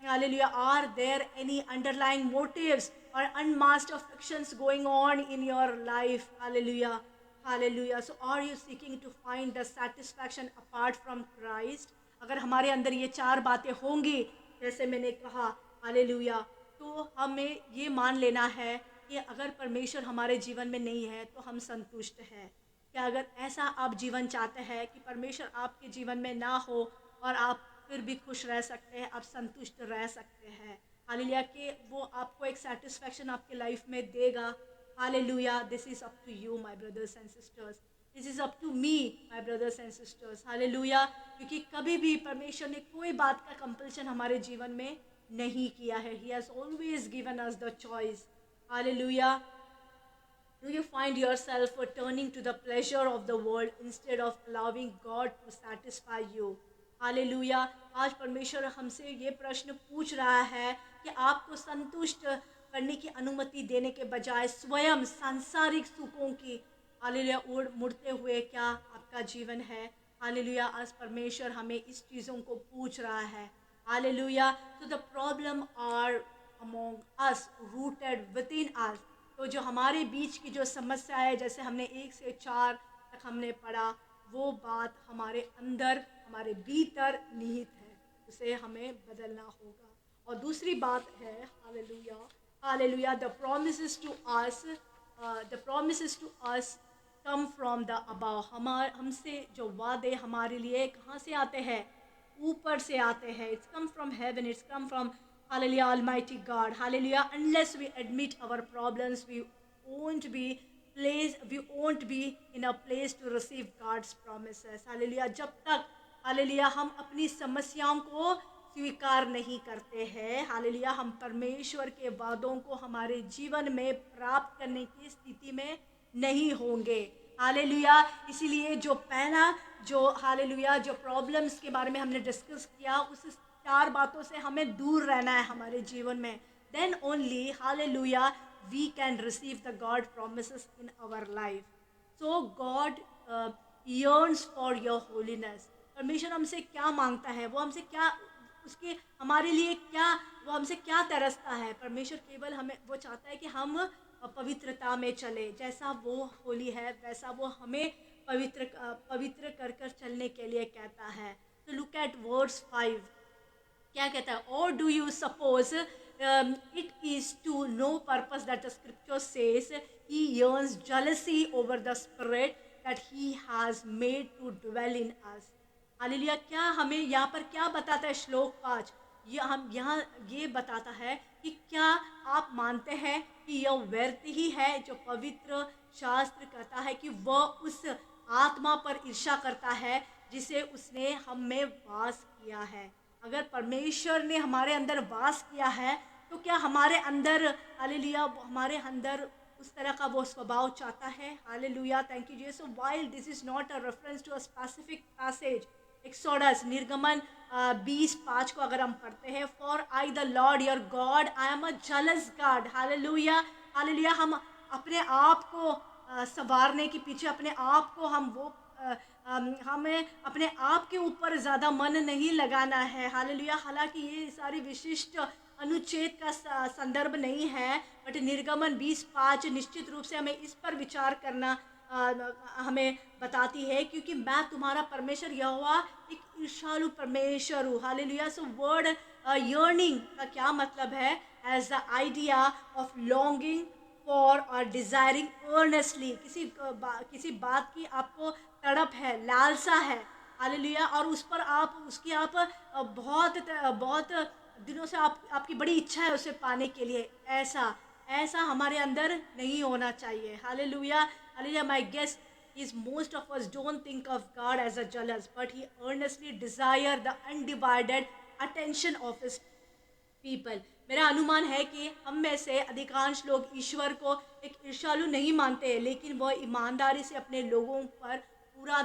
hallelujah, are there any underlying motives और unmasked affections going on in your life? Hallelujah hallelujah, so are you seeking to find the satisfaction apart from Christ? अगर हमारे अंदर ये 4 बातें होंगी, जैसे मैंने कहा, हालेलुया, तो हमें ये मान लेना है कि अगर परमेश्वर हमारे जीवन में नहीं है तो हम संतुष्ट हैं। क्या अगर ऐसा आप जीवन चाहते हैं कि परमेश्वर आपके जीवन में ना हो और आप फिर भी खुश रह सकते हैं, आप संतुष्ट रह सकते हैं? हालेलुया, कि वो आपको एक सेटिस्फैक्शन आपके लाइफ में देगा। Hallelujah, this is up to you my brothers and sisters, this is up to me my brothers and sisters. Hallelujah, क्योंकि कभी भी परमेश्वर ने कोई बात का कंपल्शन हमारे जीवन में नहीं किया है। He has always given us the choice. Hallelujah. Do you find yourself turning to the pleasure of the world instead of allowing God to satisfy you? Hallelujah. आज परमेश्वर हमसे ये प्रश्न पूछ रहा है कि आपको संतुष्ट करने की अनुमति देने के बजाय स्वयं सांसारिक सुखों की हालेलुया ओर मुड़ते हुए क्या आपका जीवन है? हालेलुया, आज परमेश्वर हमें इस चीज़ों को पूछ रहा है। Hallelujah, so the problem are among us, rooted within us. तो जो हमारे बीच की जो समस्या है, जैसे हमने 1 से 4 तक हमने पढ़ा, वो बात हमारे अंदर, हमारे भीतर निहित है, उसे हमें बदलना होगा। और दूसरी बात है, hallelujah hallelujah, the promises to us come from the above. हमसे जो वादे हमारे लिए कहाँ से आते हैं? ऊपर से आते हैं। It's come from heaven, it's come from, hallelujah, Almighty God. Hallelujah, unless we admit our problems, we won't be in a place to receive God's promises. Hallelujah, जब तक हालेलुया हम अपनी समस्याओं को स्वीकार नहीं करते हैं, हालेलुया, हम परमेश्वर के वादों को हमारे जीवन में प्राप्त करने की स्थिति में नहीं होंगे। हालेलुया, इसीलिए जो पहला जो हालेलुया जो प्रॉब्लम्स के बारे में हमने डिस्कस किया, उस 4 बातों से हमें दूर रहना है हमारे जीवन में। Then only hallelujah we can receive the God promises in our life. So God yearns for your holiness. परमेश्वर हमसे क्या मांगता है, वो हमसे क्या, उसके हमारे लिए क्या, वो हमसे क्या तरसता है? परमेश्वर केवल हमें वो चाहता है कि हम पवित्रता में चले। जैसा वो होली है वैसा वो हमें पवित्र कर कर चलने के लिए कहता है। तो लुक एट वर्स 5, क्या कहता है? और do you suppose it is to no purpose that the scripture says he yearns jealousy over the spirit that he has made to dwell in us. Hallelujah. क्या हमें यहाँ पर क्या बताता है श्लोक 5? ये हम यहाँ ये बताता है कि क्या आप मानते हैं कि यह व्यर्थ ही है जो पवित्र शास्त्र कहता है कि वह उस आत्मा पर ईर्ष्या करता है जिसे उसने हम में वास किया है। अगर परमेश्वर ने हमारे अंदर वास किया है तो क्या हमारे अंदर हालेलुया हमारे अंदर उस तरह का वो स्वभाव चाहता है? Hallelujah, thank you Jesus. So while this is not a reference to a specific passage, Exodus निर्गमन 20:5 को अगर हम पढ़ते हैं, for I the Lord your God I am a jealous God. Hallelujah, hallelujah. हम अपने आप को संवारने के पीछे अपने आप को हम वो हमें अपने आप के ऊपर ज़्यादा मन नहीं लगाना है। हालेलुया। हालांकि ये सारी विशिष्ट अनुच्छेद का संदर्भ नहीं है, बट निर्गमन 20:5 निश्चित रूप से हमें इस पर विचार करना हमें बताती है, क्योंकि मैं तुम्हारा परमेश्वर यहोवा एक ईर्ष्यालु परमेश्वर हूँ। हालेलुया। सो वर्ड यर्निंग का क्या मतलब है? As the idea of longing for or desiring earnestly, किसी बात की आपको तड़प है, लालसा है। हालेलुया। और उस पर आप उसकी आप बहुत दिनों से आपकी बड़ी इच्छा है उसे पाने के लिए। ऐसा ऐसा हमारे अंदर नहीं होना चाहिए। Hallelujah, hallelujah. My guess is most of us don't think of God as a jealous, but he earnestly desire the undivided attention of his people. मेरा अनुमान है कि हम में से अधिकांश लोग ईश्वर को एक ईर्ष्यालु नहीं मानते हैं, लेकिन वह ईमानदारी से अपने लोगों पर पूरा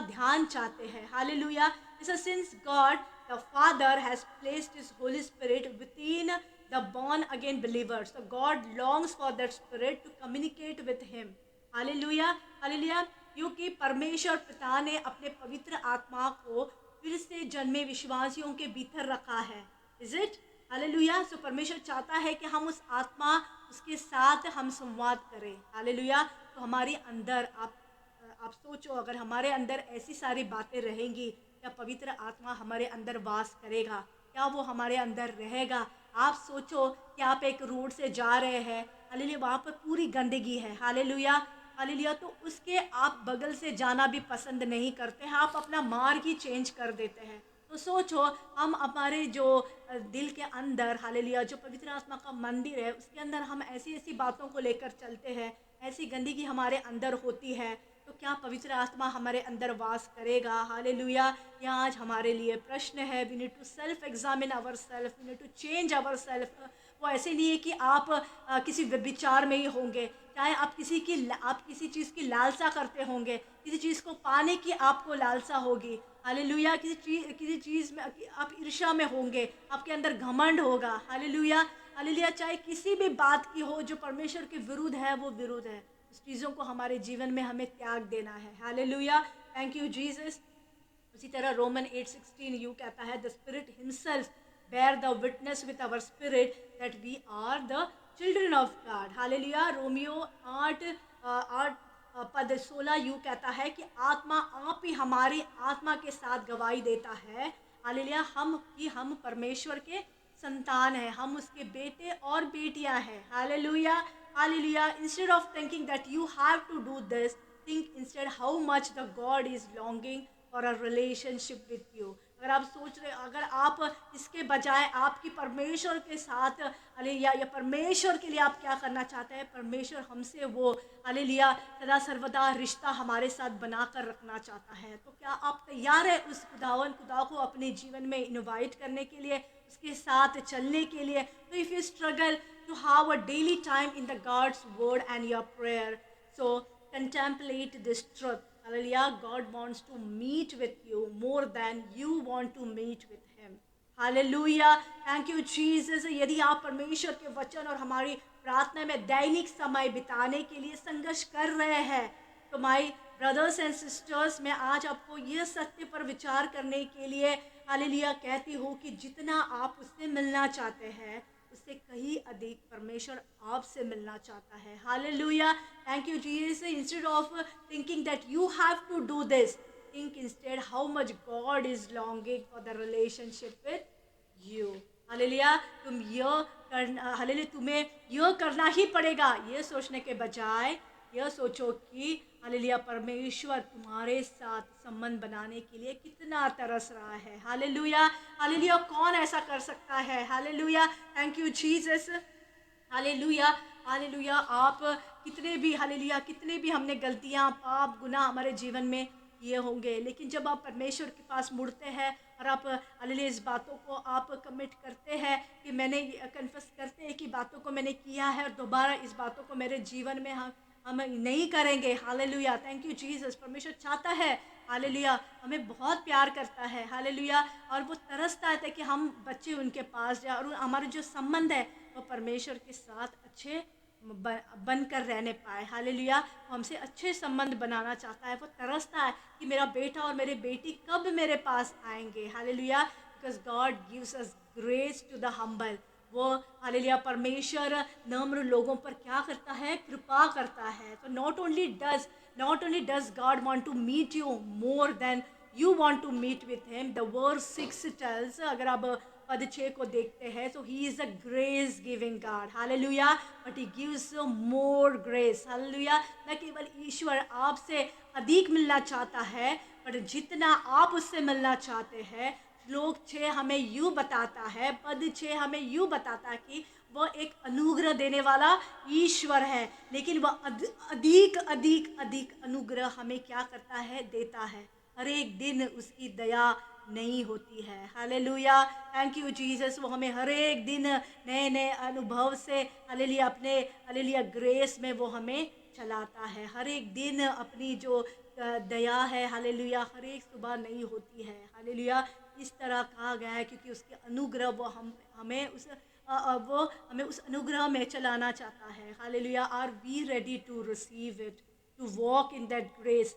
ध्यान चाहते हैं। Hallelujah. Since God the father has placed his Holi spirit within the born again believers, so God longs for that spirit to communicate with him. Hallelujah, hallelujah. क्योंकि परमेश्वर पिता ने अपने पवित्र आत्मा को फिर से जन्मे विश्वासियों के भीतर रखा है। Is it? हालेलुया। सो परमेश्वर चाहता है कि हम उस आत्मा उसके साथ हम संवाद करें। हालेलुया। तो हमारे अंदर आप सोचो, अगर हमारे अंदर ऐसी सारी बातें रहेंगी, क्या पवित्र आत्मा हमारे अंदर वास करेगा? क्या वो हमारे अंदर रहेगा? आप सोचो कि आप एक रोड से जा रहे हैं, हालेलुया, वहाँ पर पूरी गंदगी है। Hallelujah, hallelujah. तो उसके आप बगल से जाना भी पसंद नहीं करते हैं, आप अपना मार्ग ही चेंज कर देते हैं। तो सोचो, हम हमारे जो दिल के अंदर हालेलुया जो पवित्र आत्मा का मंदिर है, उसके अंदर हम ऐसी ऐसी बातों को लेकर चलते हैं, ऐसी गंदगी हमारे अंदर होती है, तो क्या पवित्र आत्मा हमारे अंदर वास करेगा? हालेलुया। यह आज हमारे लिए प्रश्न है। We need to self examine our self, we need to change our self. वो ऐसे नहीं है कि आप किसी व्यभिचार में ही होंगे, चाहे आप किसी चीज़ की लालसा करते होंगे, किसी चीज़ को पाने की आपको लालसा होगी। हालेलुया। किसी चीज़ में आप ईर्ष्या में होंगे, आपके अंदर घमंड होगा। Hallelujah, hallelujah. चाहे किसी भी बात की हो जो परमेश्वर के विरुद्ध है, वो विरुद्ध है, उस चीज़ों को हमारे जीवन में हमें त्याग देना है। Hallelujah, thank you Jesus. उसी तरह रोमन 8:16 यू कहता है, the spirit himself bear the witness with our spirit that we are the children of God. Hallelujah. Romeo 8:16 you कहता है कि आत्मा आप ही हमारी आत्मा के साथ गवाही देता है, हालेलुया, हम परमेश्वर के संतान हैं, हम उसके बेटे और बेटियां हैं। Hallelujah, hallelujah. Instead of thinking that you have to do this, think instead how much the God is longing for a relationship with you. अगर आप सोच रहे, अगर आप इसके बजाय आपकी परमेश्वर के साथ हालेलुया या परमेश्वर के लिए आप क्या करना चाहते हैं, परमेश्वर हमसे वो हालेलुया सदा सर्वदा रिश्ता हमारे साथ बनाकर रखना चाहता है। तो क्या आप तैयार है उस खुदा को अपने जीवन में इनवाइट करने के लिए, उसके साथ चलने के लिए? तो if you struggle to have a daily time in the God's word and your prayer, so contemplate this truth. Hallelujah. God wants to meet with you more than you want to meet with him. Hallelujah. Thank you Jesus. यदि आप परमेश्वर के वचन और हमारी प्रार्थना में दैनिक समय बिताने के लिए संघर्ष कर रहे हैं, तो माय ब्रदर्स एंड सिस्टर्स, मैं आज आपको यह सत्य पर विचार करने के लिए हालेलुया कहती हूँ कि जितना आप उससे मिलना चाहते हैं, उससे कहीं अधिक परमेश्वर आपसे मिलना चाहता है। Hallelujah, thank you Jesus. Instead of thinking that you have to do this, think instead how much God is longing for the relationship with you. Hallelujah. Hallelujah, तुम्हें यह करना ही पड़ेगा, ये सोचने के बजाय यह सोचो कि हालेलुया परमेश्वर तुम्हारे साथ संबंध बनाने के लिए कितना तरस रहा है। हालेलुया, हालेलुया कौन ऐसा कर सकता है। Hallelujah, thank you Jesus. Hallelujah, hallelujah आप कितने भी, हालेलुया कितने भी हमने गलतियां पाप गुनाह हमारे जीवन में किए होंगे, लेकिन जब आप परमेश्वर के पास मुड़ते हैं और आप हालेलुया इस बातों को आप कमिट करते हैं कि मैंने कन्फेस करते हैं कि बातों को मैंने किया है और दोबारा इस बातों को मेरे जीवन में हम नहीं करेंगे। Hallelujah, thank you Jesus. परमेश्वर चाहता है, हालेलुया हमें बहुत प्यार करता है। हालेलुया, और वो तरसता है कि हम बच्चे उनके पास जाए और हमारे जो संबंध है वो परमेश्वर के साथ अच्छे बनकर रहने पाए। हालेलुया, वो हमसे अच्छे संबंध बनाना चाहता है। वो तरसता है कि मेरा बेटा और मेरी बेटी कब मेरे पास आएंगे। Hallelujah, because God gives us grace to the humble. वो हालेलुया परमेश्वर नम्र लोगों पर क्या करता है, कृपा करता है। तो not only does God want to meet you more than you want to meet with him. The verse 6 tells, अगर आप पद 6 को देखते हैं, so he is a grace giving God. Hallelujah, but he gives more grace. Hallelujah, न केवल ईश्वर आपसे अधिक मिलना चाहता है, पर जितना आप उससे मिलना चाहते हैं। श्लोक 6 हमें यूं बताता है, पद 6 हमें यूं बताता है कि वह एक अनुग्रह देने वाला ईश्वर है, लेकिन वह अधिक अधिक अधिक अनुग्रह हमें क्या करता है, देता है। हर एक दिन उसकी दया नहीं होती है। Hallelujah, thank you Jesus. वो हमें हर एक दिन नए नए अनुभव से हालेलुया अपने हालेलुया ग्रेस में वो हमें चलाता है। हर एक दिन अपनी जो दया है, हालेलुया हर एक सुबह नहीं होती है। हालेलुया, इस तरह कहा गया है क्योंकि उसके अनुग्रह वो वो हमें उस अनुग्रह में चलाना चाहता है। Hallelujah, are we ready to receive it, to walk in that grace.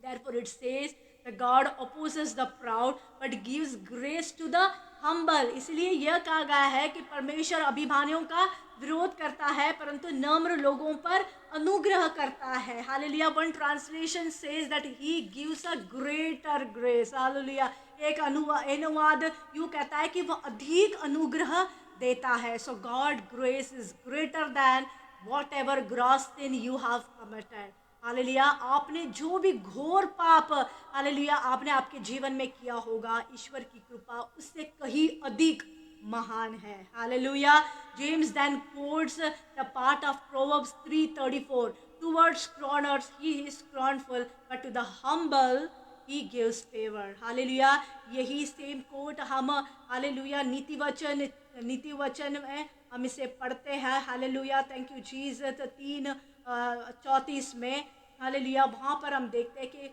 Therefore it says that God opposes the proud but gives grace to the humble. इसलिए यह कहा गया है कि परमेश्वर अभिमानियों का विरोध करता है परंतु नम्र लोगों पर अनुग्रह करता है। Hallelujah, one translation says that he gives a greater grace. Hallelujah, एक अनुवाद यूँ कहता है कि वह अधिक अनुग्रह देता है। So God grace is greater than whatever gross sin you have committed. Hallelujah, आपने जो भी घोर पाप हालेलुया आपने आपके जीवन में किया होगा, ईश्वर की कृपा उससे कहीं अधिक महान है। Hallelujah, James then quotes the part of Proverbs 3:34, towards scorners he is scornful but to the humble he gives favour. Hallelujah, यही सेम कोट हम हालेलुया नीति वचन में हम इसे पढ़ते हैं। Hallelujah, thank you Jesus. 3:34 में हालेलुया वहाँ पर हम देखते हैं कि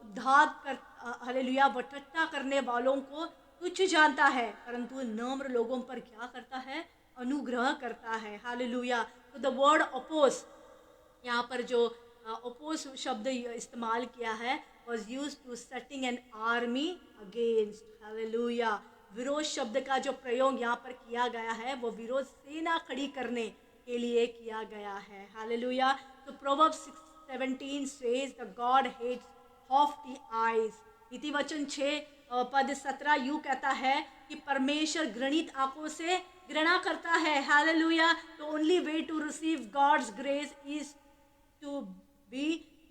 उद्धार कर हालेलुया वो ठट्ठा करने वालों को तुच्छ जानता है परंतु नम्र लोगों पर क्या करता है, अनुग्रह करता है। हालेलुया, तो द वर्ड अपोज, यहाँ पर जो अपोज शब्द इस्तेमाल किया है was used to setting an army against. Hallelujah, विरोध शब्द का जो प्रयोग यहाँ पर किया गया है वो विरोध सेना खड़ी करने के लिए किया गया है। हालेलुया, तो Proverbs 6:17 says the God hates haughty eyes. नीति वचन 6 पद 17 यूँ कहता है कि परमेश्वर घृणित आंखों से घृणा करता है। हालेलुया, तो only way to receive God's grace is to be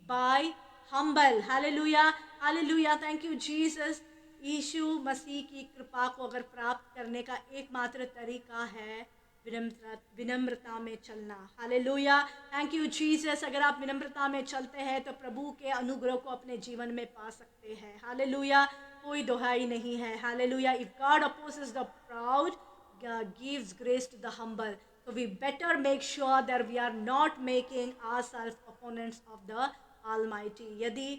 by humble. Hallelujah, hallelujah, thank you Jesus. यीशु मसीह की कृपा को अगर प्राप्त करने का एकमात्र तरीका है विनम्रता में चलना। Hallelujah, thank you Jesus. अगर आप विनम्रता में चलते हैं तो प्रभु के अनुग्रह को अपने जीवन में पा सकते हैं। हालेलुया, कोई दोहाई नहीं है। Hallelujah, if God opposes the proud gives grace to the humble, so we better make sure that we are not making ourselves opponents of the Almighty. यदि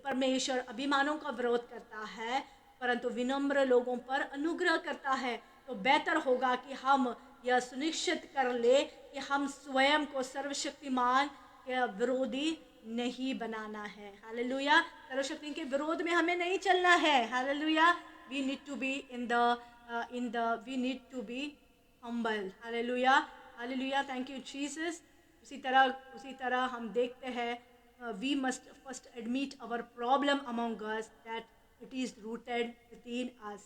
परमेश्वर अभिमानों का विरोध करता है परंतु विनम्र लोगों पर अनुग्रह करता है, तो बेहतर होगा कि हम यह सुनिश्चित कर ले कि हम स्वयं को सर्वशक्तिमान के विरोधी नहीं बनाना है। हालेलुया, सर्वशक्ति के विरोध में हमें नहीं चलना है। Hallelujah, we need to be we need to be humble. Hallelujah, hallelujah, thank you Jesus. उसी तरह हम देखते हैं we must first admit our problem among us that it is rooted within us.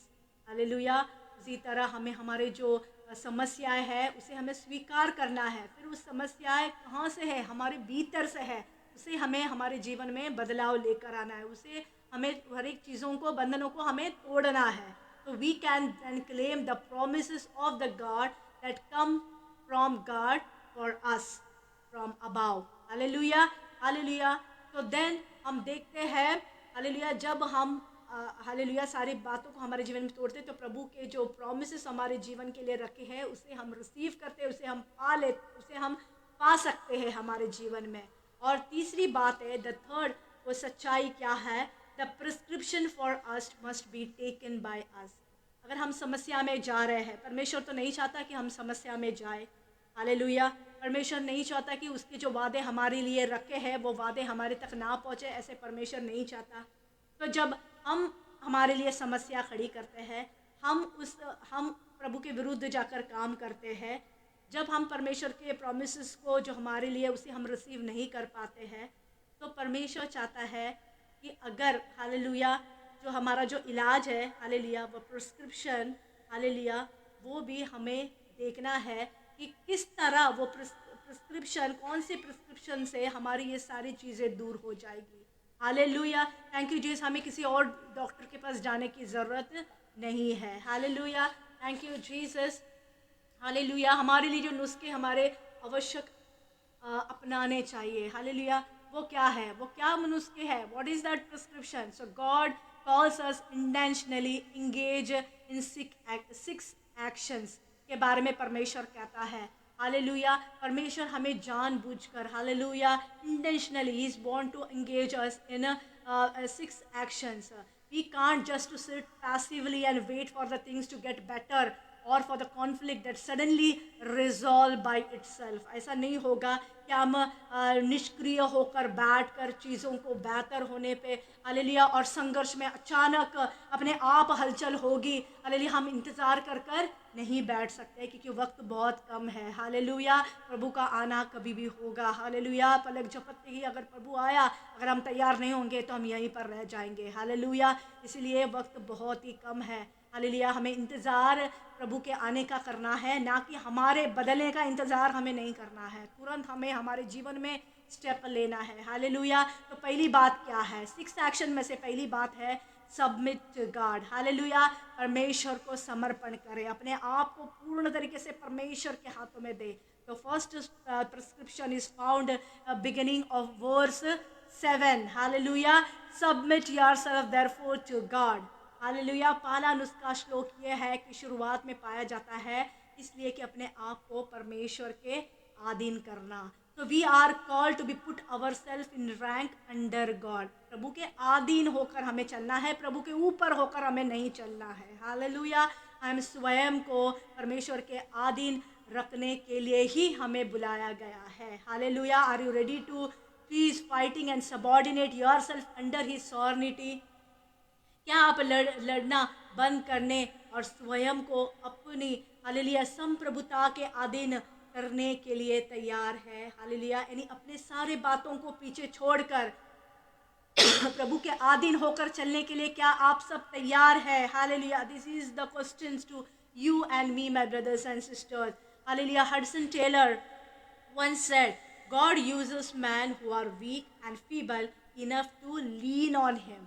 Hallelujah, उसी तरह हमें हमारे जो समस्याएं हैं उसे हमें स्वीकार करना है। फिर उस समस्याएं कहाँ से है, हमारे भीतर से है। उसे हमें हमारे जीवन में बदलाव लेकर आना है, उसे हमें हर एक चीज़ों को, बंधनों को हमें तोड़ना है। तो we can then claim the promises of the God that come from God for us from above. Hallelujah, hallelujah. तो देन हम देखते हैं, हालेलुया, जब हम हालेलुया सारी बातों को हमारे जीवन में तोड़ते हैं, तो प्रभु के जो प्रॉमिसेस हमारे जीवन के लिए रखे हैं उसे हम रिसीव करते हैं, उसे हम उसे हम पा सकते हैं हमारे जीवन में। और तीसरी बात है, द थर्ड, वो सच्चाई क्या है, the prescription for us must be taken by us. अगर हम समस्या में जा रहे हैं, परमेश्वर तो नहीं चाहता कि हम समस्या में जाए, हालेलुया। परमेश्वर नहीं चाहता कि उसके जो वादे हमारे लिए रखे हैं वो वादे हमारे तक ना पहुँचे, ऐसे परमेश्वर नहीं चाहता। तो जब हम हमारे लिए समस्या खड़ी करते हैं, हम प्रभु के विरुद्ध जाकर काम करते हैं, जब हम परमेश्वर के प्रॉमिसेस को जो हमारे लिए उसे हम रिसीव नहीं कर पाते हैं, तो परमेश्वर चाहता है कि अगर हालेलुया जो हमारा जो इलाज है, हालेलुया, वो प्रिस्क्रिप्शन, हालेलुया, वो भी हमें देखना है कि किस तरह वो प्रिस्क्रिप्शन, कौन से प्रिस्क्रिप्शन से हमारी ये सारी चीज़ें दूर हो जाएगी। हालेलुया, थैंक यू जीसस, हमें किसी और डॉक्टर के पास जाने की ज़रूरत नहीं है। Hallelujah, thank you Jesus, hallelujah. हमारे लिए जो नुस्खे हमारे आवश्यक अपनाने चाहिए, हालेलुया, वो क्या है, वो क्या नुस्खे है, what is that prescription. So God calls us intentionally engage in six actions के बारे में परमेश्वर कहता है, हालेलुया। परमेश्वर हमें जानबूझकर, hallelujah, intentionally he is want to engage us in 6 actions. We can't just to sit passively and wait for the things to get better or for the conflict that suddenly resolve by itself. ऐसा नहीं होगा कि हम निष्क्रिय होकर बैठकर चीज़ों को बेहतर होने पे, हालेलुया, और संघर्ष में अचानक अपने आप हलचल होगी, हालेलुया, हम इंतज़ार कर कर नहीं बैठ सकते क्योंकि वक्त बहुत कम है। हालेलुया, प्रभु का आना कभी भी होगा। हालेलुया, पलक झपकते ही अगर प्रभु आया, अगर हम तैयार नहीं होंगे तो हम यहीं पर रह जाएंगे। हालेलुया, इसलिए वक्त बहुत ही कम है। हालेलुया, हमें इंतज़ार प्रभु के आने का करना है, ना कि हमारे बदलने का इंतज़ार हमें नहीं करना है। तुरंत हमें हमारे जीवन में स्टेप लेना है। हालेलुया, तो पहली बात क्या है, 6 एक्शन में से पहली बात है सबमिट टू गॉड। हालेलुया, परमेश्वर को समर्पण करें, अपने आप को पूर्ण तरीके से परमेश्वर के हाथों में दे। तो first prescription is found beginning of verse 7। Hallelujah, submit yourself therefore to God. Hallelujah, पहला नुस्खा श्लोक ये है कि शुरुआत में पाया जाता है, इसलिए कि अपने आप को परमेश्वर के अधीन करना। तो we are called to be put our self in rank under God. प्रभु के अधीन होकर हमें चलना है, प्रभु के ऊपर होकर हमें नहीं चलना है। हालेलुया, हम स्वयं को परमेश्वर के अधीन रखने के लिए ही हमें बुलाया गया है। Hallelujah, are you ready to please fighting and subordinate yourself under his sovereignty. क्या आप लड़ना बंद करने और स्वयं को अपनी, हालेलुया, संप्रभुता के अधीन करने के लिए तैयार है। हालेलुया, यानी अपने सारे बातों को पीछे छोड़कर प्रभु के अधीन होकर चलने के लिए क्या आप सब तैयार हैं? Hallelujah, this is the questions to you and me, my brothers and sisters. Hallelujah, Hudson Taylor once said, God uses men who are weak and feeble enough to lean on him.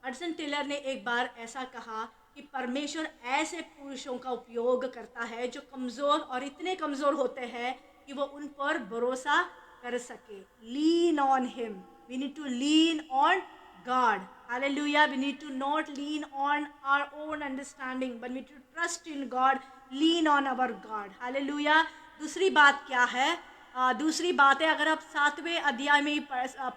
Hudson Taylor ने एक बार ऐसा कहा कि परमेश्वर ऐसे पुरुषों का उपयोग करता है जो कमज़ोर और इतने कमज़ोर होते हैं कि वो उन पर भरोसा कर सके। Lean on him, we need to lean on God. Hallelujah, we need to not lean on our own understanding but we need to trust in God, lean on our God. Hallelujah, दूसरी बात क्या है? दूसरी बात है, अगर आप 7वें अध्याय में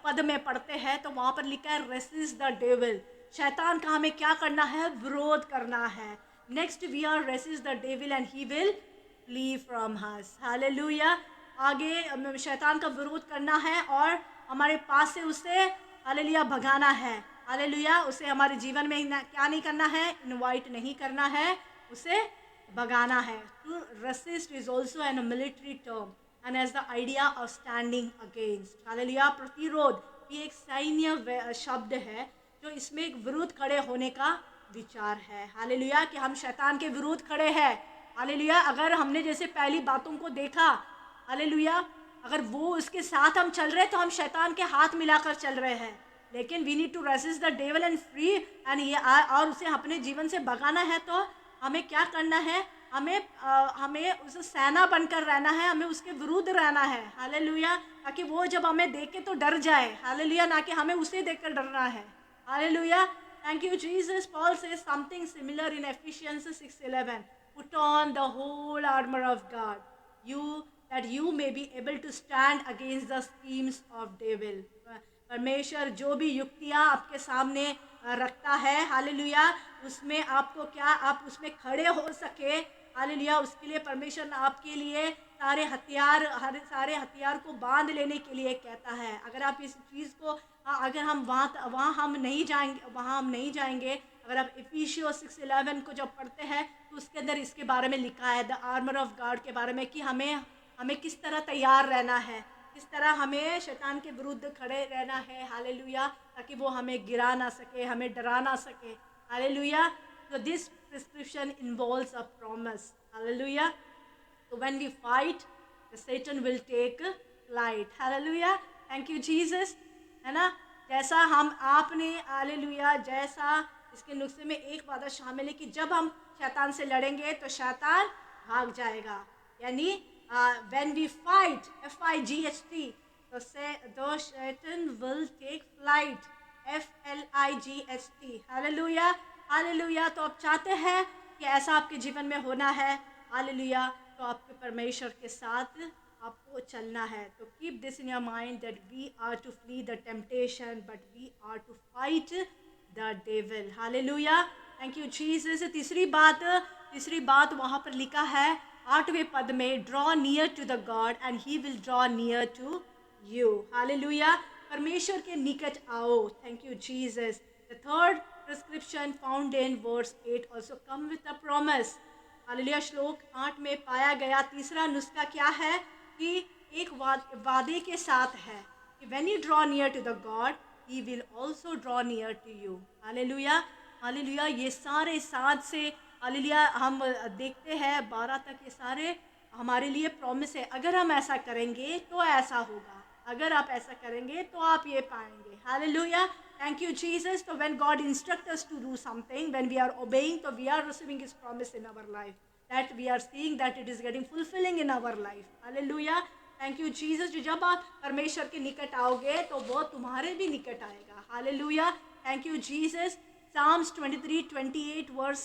पद में पढ़ते हैं तो वहाँ पर लिखा है रेसिस्ट द डेविल। शैतान का हमें क्या करना है? विरोध करना है। Next, we are resist the devil and he will flee from us. Hallelujah, आगे शैतान का विरोध करना है और हमारे पास से उसे, हालेलुया, भगाना है। हालेलुया, उसे हमारे जीवन में क्या नहीं करना है? इनवाइट नहीं करना है, उसे भगाना है। To resist is also an military term and as the idea of standing against. Hallelujah, प्रतिरोध ये एक सैन्य शब्द है जो इसमें एक विरुद्ध खड़े होने का विचार है। हालेलुया, कि हम शैतान के विरुद्ध खड़े हैं। हालेलुया, अगर हमने जैसे पहली बातों को देखा, हालेलुया, अगर वो उसके साथ हम चल रहे हैं तो हम शैतान के हाथ मिलाकर चल रहे हैं। लेकिन we need to resist the devil and flee and ये और उसे अपने जीवन से भगाना है तो हमें क्या करना है? हमें उस सेना बनकर रहना है, हमें उसके विरुद्ध रहना है। हालेलुया! ताकि वो जब हमें देखे तो डर जाए। हालेलुया! ना कि हमें उसे देखकर डरना है। Hallelujah! Thank you, Jesus. Paul says something similar in Ephesians 6:11. Put on the whole armor of God, that you may be able to stand against the schemes of devil. परमेश्वर जो भी युक्तियाँ आपके सामने रखता है, हालेलुया, उसमें आपको क्या आप उसमें खड़े हो सके, हालेलुया, उसके लिए परमेश्वर आपके लिए सारे हथियार को बांध लेने के लिए कहता है। अगर आप इस चीज़ को अगर हम वहाँ हम नहीं जाएंगे। अगर आप इफिसियंस 6:11 को जब पढ़ते हैं तो उसके अंदर इसके बारे में लिखा है, द आर्मर ऑफ गॉड के बारे में, कि हमें किस तरह तैयार रहना है, किस तरह हमें शैतान के विरुद्ध खड़े रहना है। हालेलुया! ताकि वो हमें गिरा ना सके, हमें डरा ना सके। Hallelujah! So this prescription involves a promise. Hallelujah! So when we fight, the Satan will take flight. Hallelujah! Thank you, Jesus. है ना? जैसा हम आपने हालेलुया, जैसा इसके नुस्खे में एक बात शामिल है कि जब हम शैतान से लड़ेंगे तो शैतान भाग जाएगा। यानी when we fight, FIGHT, तो Satan will take flight, FLIGHT. Hallelujah, hallelujah. तो आप चाहते हैं कि ऐसा आपके जीवन में होना है, हालेलुया, तो आपके परमेश्वर के साथ आपको चलना है। तो keep this in your mind that we are to flee the temptation but we are to fight the devil. Hallelujah, thank you Jesus. तीसरी बात वहाँ पर लिखा है 8वें पद में, draw near to the God and he will draw near to you. Hallelujah, परमेश्वर के निकट आओ। Thank you Jesus. The third prescription found in verse 8 also come with a promise. Hallelujah, श्लोक 8 में पाया गया तीसरा नुस्खा क्या है कि एक वादे के साथ है कि when you draw near to the God, he will also draw near to you. Hallelujah, hallelujah. ये सारे 7 से हालेलुया हम देखते हैं 12 तक, ये सारे हमारे लिए प्रॉमिस है। अगर हम ऐसा करेंगे तो ऐसा होगा, अगर आप ऐसा करेंगे तो आप ये पाएंगे। Hallelujah, thank you Jesus. So when God instructs us to do something, when we are obeying, so we are receiving his promise in our life, that we are seeing that it is getting fulfilling in our life. Hallelujah, thank you Jesus. जो जब आप परमेश्वर के निकट आओगे तो वो तुम्हारे भी निकट आएगा। Hallelujah, thank you Jesus. Psalms 23:28 verse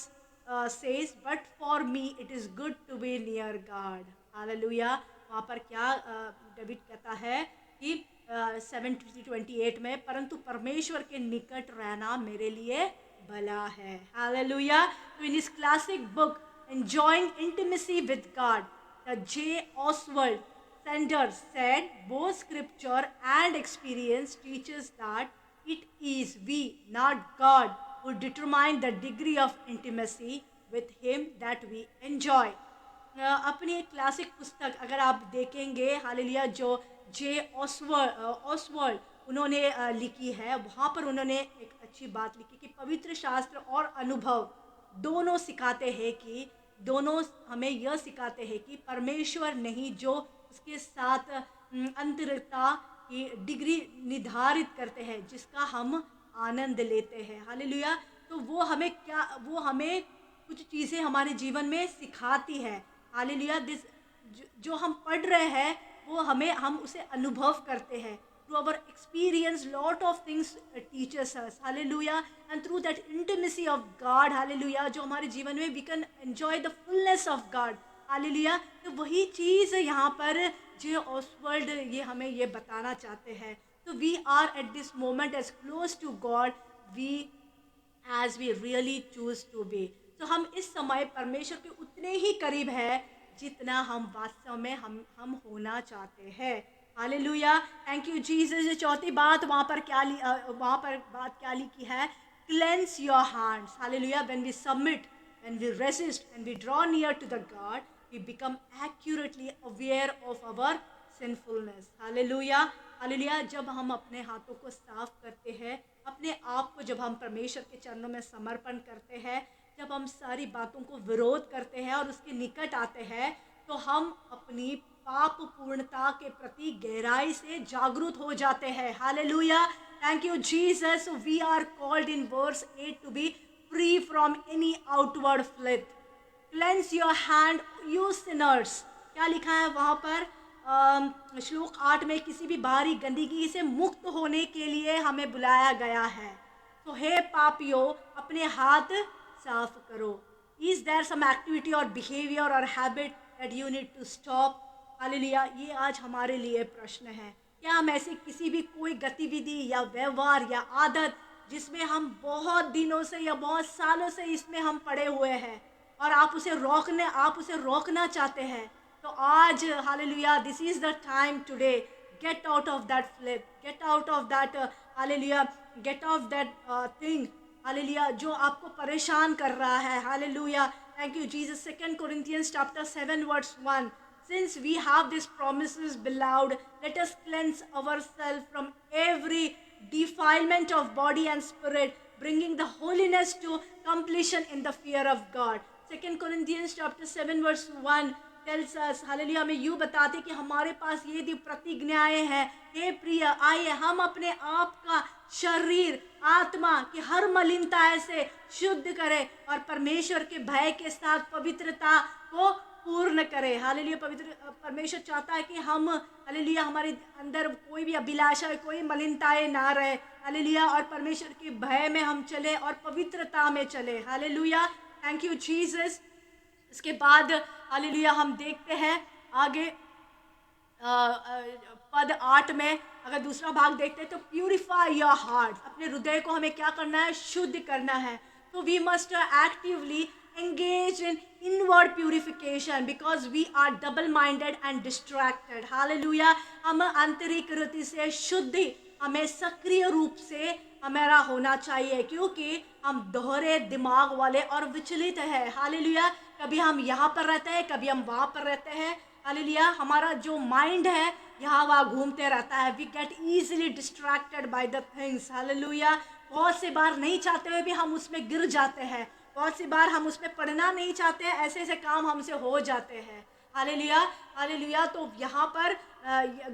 says, but for me it is good to be near God. Hallelujah, वहाँ पर क्या डेविड कहता है कि 7:28 में, परंतु परमेश्वर के निकट रहना मेरे लिए भला है। हालेलुया। तो इन इस classic book Enjoying Intimacy with God, the J. Oswald Sanders said, both scripture and experience teaches that it is we, not God, who determine the degree of intimacy with him that we enjoy. अपनी एक classic पुस्तक अगर आप देखेंगे, hallelujah, जो जे Oswald उन्होंने लिखी है, वहाँ पर उन्होंने एक अच्छी बात लिखी कि पवित्र शास्त्र और अनुभव दोनों सिखाते हैं कि दोनों हमें यह सिखाते हैं कि परमेश्वर नहीं जो उसके साथ अंतरता की डिग्री निर्धारित करते हैं जिसका हम आनंद लेते हैं। हालेलुया, तो वो हमें कुछ चीज़ें हमारे जीवन में सिखाती है। हालेलुया, जो हम पढ़ रहे हैं वो हम उसे अनुभव करते हैं। Through our experience lot of things teachers us. Hallelujah, and through that intimacy of God, hallelujah, जो हमारे जीवन में we can enjoy the fullness of God. Hallelujah, तो वही चीज़ यहाँ पर जे ऑसवर्ल्ड हमें ये बताना चाहते हैं। तो we are at this moment as close to God as we really choose to be. तो हम इस समय परमेश्वर के उतने ही करीब है जितना हम वास्तव में हम होना चाहते हैं। Hallelujah, thank you Jesus. चौथी बात वहाँ पर बात क्या लिखी है? Cleanse your hands. Hallelujah, when we submit, when we resist and we draw near to the God, we become accurately aware of our sinfulness. Hallelujah, hallelujah, जब हम अपने हाथों को साफ करते हैं, अपने आप को जब हम परमेश्वर के चरणों में समर्पण करते हैं, जब हम सारी बातों को विरोध करते हैं और उसके निकट आते हैं, तो हम अपनी पाप पूर्णता के प्रति गहराई से जागरूक हो जाते हैं. Hallelujah. Thank you Jesus. We are called in verse 8 to be free from any outward filth. Cleanse your hand you sinners. क्या लिखा है वहाँ पर? श्लोक 8 में किसी भी बाहरी गंदगी से मुक्त होने के लिए हमें बुलाया गया है. तो हे पापियों, अपने हाथ साफ करो. Is there some activity or behaviour or habit that you need to stop? Hallelujah. ये आज हमारे लिए प्रश्न है. क्या हम ऐसी किसी भी कोई गतिविधि या व्यवहार या आदत जिसमें हम बहुत दिनों से या बहुत सालों से इसमें हम पड़े हुए हैं और आप उसे रोकना चाहते हैं, तो आज hallelujah, this is the time today. Get out of that flip, get out of that hallelujah, get off that thing hallelujah जो आपको परेशान कर रहा है. Hallelujah. Thank you Jesus. 2 Corinthians chapter 7 verse 1. Since we have these promises, beloved, let us cleanse ourselves from every defilement of body and spirit, bringing the holiness to completion in the fear of God. 2 Corinthians chapter 7 verse 1 tells us, hallelujah, हमें यूँ बताते कि हमारे पास ये दी प्रतिज्ञाएं हैं. हे प्रिय, आइए हम अपने आप का शरीर आत्मा की हर मलिनता से शुद्ध करें और परमेश्वर के भय के साथ पवित्रता को पूर्ण करें. हालेलुया. परमेश्वर चाहता है कि हम हालेलुया हमारे अंदर कोई भी अभिलाषा, कोई मलिनताएं ना रहे. हालेलुया. और परमेश्वर के भय में हम चले और पवित्रता में चले. हालेलुया. Thank you Jesus. इसके बाद हालेलुया हम देखते हैं आगे पद 8 में अगर दूसरा भाग देखते हैं तो प्यूरिफाई योर हार्ट. अपने हृदय को हमें क्या करना है? शुद्ध करना है. तो we must actively engaged in inward purification because we are double minded and distracted. Hallelujah. हम आंतरिक रीति से शुद्धि हमें सक्रिय रूप से हमारा होना चाहिए क्योंकि हम दोहरे दिमाग वाले और विचलित हैं. हालेलुया. कभी हम यहाँ पर रहते हैं, कभी हम वहाँ पर रहते हैं. हालेलुया. हमारा जो माइंड है यहाँ वहाँ घूमते रहता है. We get easily distracted by the things. Hallelujah. बहुत से बार नहीं चाहते हुए भी हम उसमें गिर जाते हैं. बहुत सी बार हम उसमें पढ़ना नहीं चाहते हैं, ऐसे ऐसे काम हमसे हो जाते हैं. हालेलुया. हालेलुया. तो यहाँ पर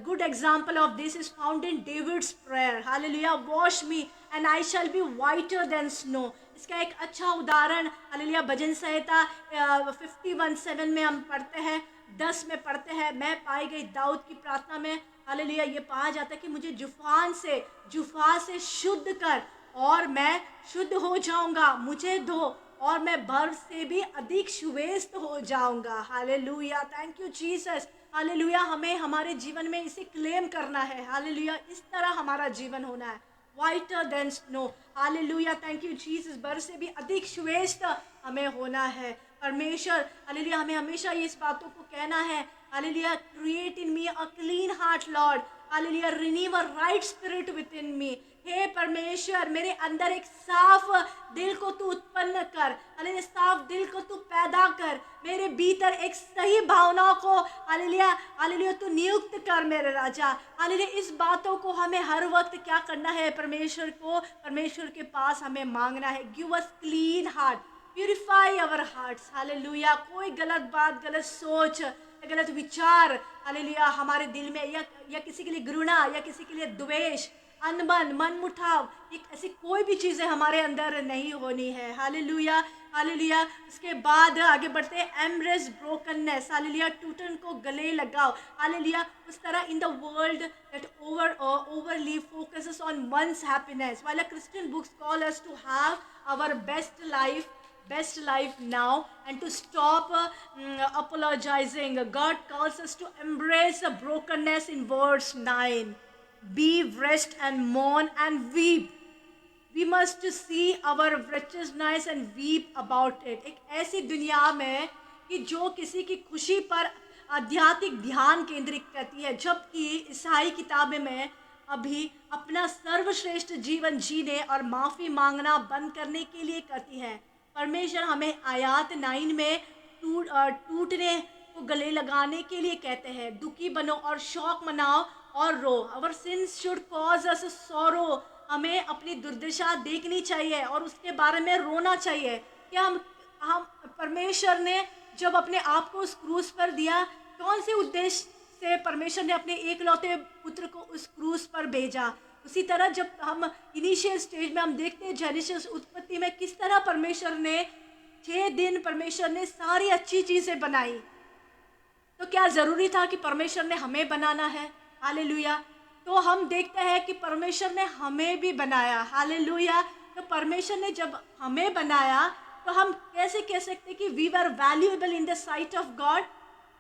good example of this is found in David's prayer. Hallelujah. Wash me and I shall be whiter than snow. इसका एक अच्छा उदाहरण हालेलुया भजन संहिता 51:7 में हम पढ़ते हैं, 10 में पढ़ते हैं. मैं पाई गई दाऊद की प्रार्थना में हालेलुया ये पाया जाता है कि मुझे जुफा से शुद्ध कर और मैं शुद्ध हो जाऊंगा. मुझे धो और मैं बर्फ से भी अधिक श्वेत हो जाऊंगा. Hallelujah. Thank you Jesus. Hallelujah. हमें हमारे जीवन में इसे क्लेम करना है. हालेलुया. इस तरह हमारा जीवन होना है. Whiter than snow. Hallelujah. Thank you Jesus. बर्फ से भी अधिक श्वेत हमें होना है. परमेश्वर हालेलुया हमें हमेशा इस बातों को कहना है. Hallelujah. Create in me a clean heart Lord. Hallelujah. Renew a right spirit within me. हे परमेश्वर मेरे अंदर एक साफ दिल को तू उत्पन्न कर. हालेलुया. साफ दिल को तू पैदा कर. मेरे भीतर एक सही भावनाओं को हालेलुया हालेलुया तू नियुक्त कर मेरे राजा. हालेलुया. इस बातों को हमें हर वक्त क्या करना है? परमेश्वर के पास हमें मांगना है. Give us clean heart, purify our hearts. Hallelujah. कोई गलत बात, गलत सोच, गलत विचार हालेलुया हमारे दिल में या किसी के लिए घृणा या किसी के लिए द्वेष, अनबन, मनमुटाव, एक ऐसी कोई भी चीज़ें हमारे अंदर नहीं होनी है. हालेलुया. हालेलुया. उसके बाद आगे बढ़ते हैं. Embrace brokenness. हालेलुया. टूटन को गले लगाओ. हालेलुया. उस तरह in the world that overly focuses on one's happiness, while a Christian books call us to have our best life now and to stop apologizing. God calls us to embrace the brokenness in verse 9. Be rest and mourn and weep. We must see our wretchedness and weep about it. एक ऐसी दुनिया में कि जो किसी की खुशी पर आध्यात्मिक ध्यान केंद्रित करती है, जबकि ईसाई किताबें में अभी अपना सर्वश्रेष्ठ जीवन जीने और माफ़ी मांगना बंद करने के लिए करती है. परमेश्वर हमें आयत 9 में टूटने को गले लगाने के लिए कहते हैं. दुखी बनो और शौक मनाओ और रो. Our sins should cause us sorrow. हमें अपनी दुर्दशा देखनी चाहिए और उसके बारे में रोना चाहिए. क्या हम परमेश्वर ने जब अपने आप को उस क्रूस पर दिया, कौन से उद्देश्य से परमेश्वर ने अपने एकलौते पुत्र को उस क्रूस पर भेजा। उसी तरह जब हम इनिशियल स्टेज में हम देखते हैं जेनेसिस उत्पत्ति में किस तरह परमेश्वर ने 6 दिन परमेश्वर ने सारी अच्छी चीज़ें बनाई। तो क्या ज़रूरी था कि परमेश्वर ने हमें बनाना है? हालेलुया। तो हम देखते हैं कि परमेश्वर ने हमें भी बनाया। हालेलुया। तो परमेश्वर ने जब हमें बनाया तो हम कैसे कह सकते कि we were valuable in the sight of God.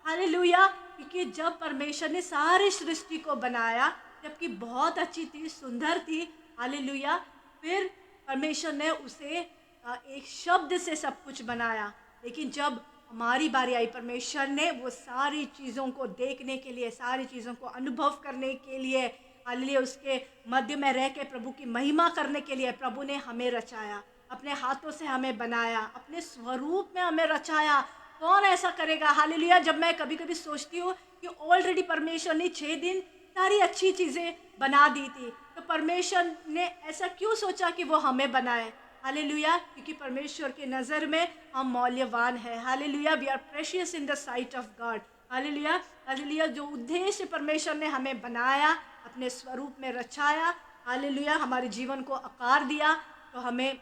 Hallelujah. क्योंकि जब परमेश्वर ने सारी सृष्टि को बनाया, जबकि बहुत अच्छी थी, सुंदर थी, हालेलुया, फिर परमेश्वर ने उसे एक शब्द से सब कुछ बनाया। लेकिन जब हमारी बारी आई, परमेश्वर ने वो सारी चीज़ों को देखने के लिए, सारी चीज़ों को अनुभव करने के लिए, हालेलुया, उसके मध्य में रह के प्रभु की महिमा करने के लिए प्रभु ने हमें रचाया, अपने हाथों से हमें बनाया, अपने स्वरूप में हमें रचाया। कौन ऐसा करेगा? हालेलुया। जब मैं कभी कभी सोचती हूँ कि ऑलरेडी परमेश्वर ने 6 दिन सारी अच्छी चीज़ें बना दी थी, तो परमेश्वर ने ऐसा क्यों सोचा कि वो हमें बनाए? हालेलुया। क्योंकि परमेश्वर के नज़र में हम मौल्यवान हैं। Hallelujah. We are precious in the sight of God. Hallelujah. Hallelujah. जो उद्देश्य परमेश्वर ने हमें बनाया, अपने स्वरूप में रचाया, हालेलुया, हमारे जीवन को आकार दिया, तो हमें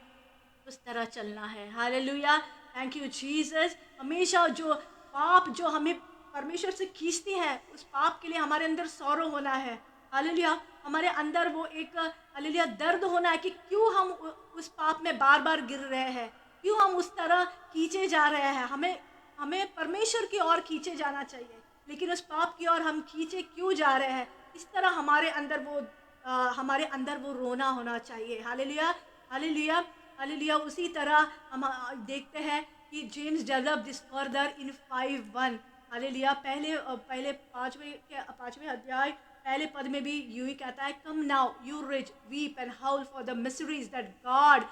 उस तरह चलना है। हालेलुया। Thank you Jesus. हमेशा जो पाप जो हमें परमेश्वर से खींचती है, उस पाप के लिए हमारे अंदर सौरो होना है। हालेलुया। हमारे अंदर वो एक हालेलुया दर्द होना है कि क्यों हम उस पाप में बार बार गिर रहे हैं, क्यों हम उस तरह खींचे जा रहे हैं। हमें हमें परमेश्वर की ओर खींचे जाना चाहिए, लेकिन उस पाप की ओर हम खींचे क्यों जा रहे हैं? इस तरह हमारे अंदर वो रोना होना चाहिए। हालेलुया। हालेलुया। हालेलुया। उसी तरह हम देखते हैं कि James develop this further in 5:1। Hallelujah. पहले पांचवें अध्याय पहले पद में भी यूं ही कहता है, come now you rich weep and howl for the miseries that God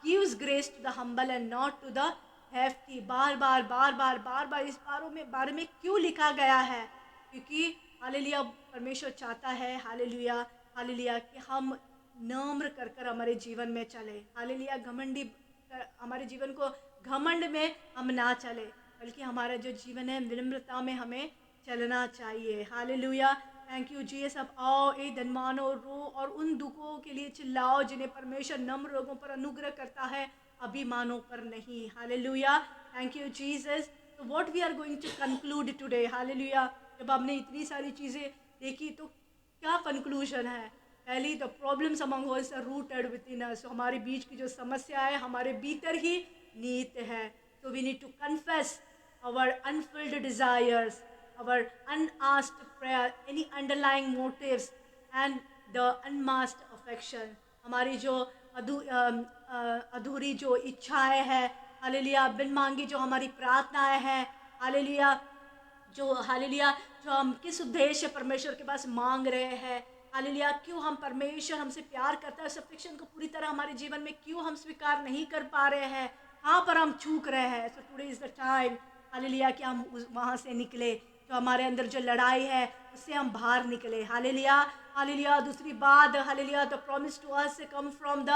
gives grace to the humble and not to the haughty. बार बार इस बारे में क्यों लिखा गया है? क्योंकि हालेलुया परमेश्वर चाहता है, हालेलुया, हालेलुया, कि हम नम्र कर कर हमारे जीवन में चले। हालेलुया। हमारे जीवन को घमंड में हम ना चले, बल्कि हमारा जो जीवन है विनम्रता में हमें चलना चाहिए। हालेलुया। Thank you Jesus. अब आओ ए धनवानों, रो और उन दुखों के लिए चिल्लाओ जिन्हें परमेश्वर नम्र लोगों पर अनुग्रह करता है, अभिमानों पर नहीं। हालेलुया। Thank you Jesus. तो what we are going to conclude today. Hallelujah. जब हमने इतनी सारी चीज़ें देखी तो क्या कंक्लूजन है? पहली, the problems among us are rooted within us. हमारे बीच की जो समस्या है हमारे भीतर ही नीत है। So we need to confess our unfulfilled desires, our unasked prayer, any underlying motives and the unmasked affection. हमारी जो अधूरी जो इच्छाएं हैं, हालेलुया, बिन मांगी जो हमारी प्रार्थनाएं हैं, हालेलुया, हालेलुया, जो हम किस उद्देश्य परमेश्वर के पास मांग रहे हैं, हालेलुया, क्यों हम परमेश्वर हमसे प्यार करता है, उस अफेक्शन को पूरी तरह हमारे जीवन में क्यों हम स्वीकार नहीं कर पा रहे हैं, कहाँ पर हम चूक रहे हैं। So today is the time, hallelujah, कि हम वहाँ से निकले, जो हमारे अंदर जो लड़ाई है उससे हम बाहर निकले। हालेलुया। हालेलुया। दूसरी बात, hallelujah, the promise to us come from the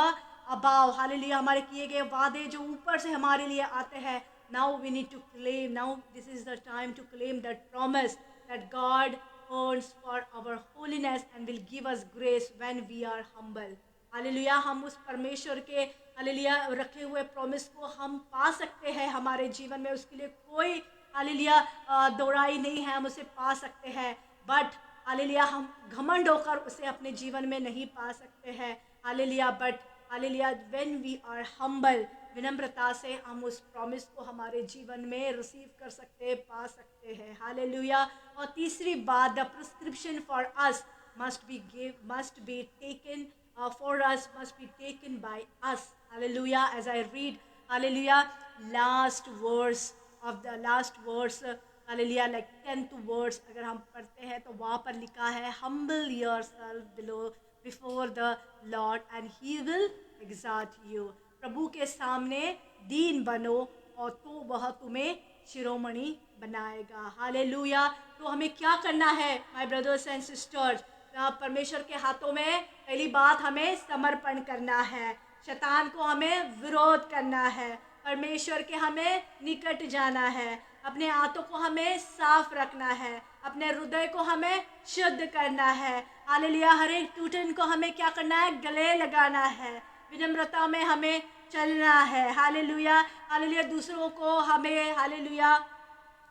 above. Hallelujah, हमारे किए गए वादे जो ऊपर से हमारे लिए आते हैं। Now we need to claim, now this is the time to claim that promise that God earns for our holiness and will give us grace when we are humble. Hallelujah. हम उस परमेश्वर के हालेलुया रखे हुए promise को हम पा सकते हैं हमारे जीवन में, उसके लिए कोई हालेलुया दोराई नहीं है, हम उसे पा सकते हैं। बट हालेलुया हम घमंड होकर उसे अपने जीवन में नहीं पा सकते हैं। Hallelujah. But hallelujah when we are humble, विनम्रता से हम उस प्रॉमिस को हमारे जीवन में रिसीव कर सकते हैं, पा सकते हैं। हालेलुया। और तीसरी बात, the prescription for us must be taken for us, must be taken by us. Hallelujah. As I read, hallelujah, last verse, hallelujah, like 10th verse, अगर हम पढ़ते हैं तो वहाँ पर लिखा है, humble yourself before the Lord and he will exalt you. प्रभु के सामने दीन बनो और तो वह तुम्हें शिरोमणि बनाएगा। हालेलुया। तो हमें क्या करना है माय ब्रदर्स एंड सिस्टर्स? परमेश्वर के हाथों में पहली बात हमें समर्पण करना है, शैतान को हमें विरोध करना है, परमेश्वर के हमें निकट जाना है। अपने हाथों को हमें साफ रखना है, अपने हृदय को हमें शुद्ध करना है। हालेलुया। हर एक टूटन को हमें क्या करना है? गले लगाना है। विनम्रता में हमें चलना है। हालेलुया। हालेलुया। दूसरों को हमें हालेलुया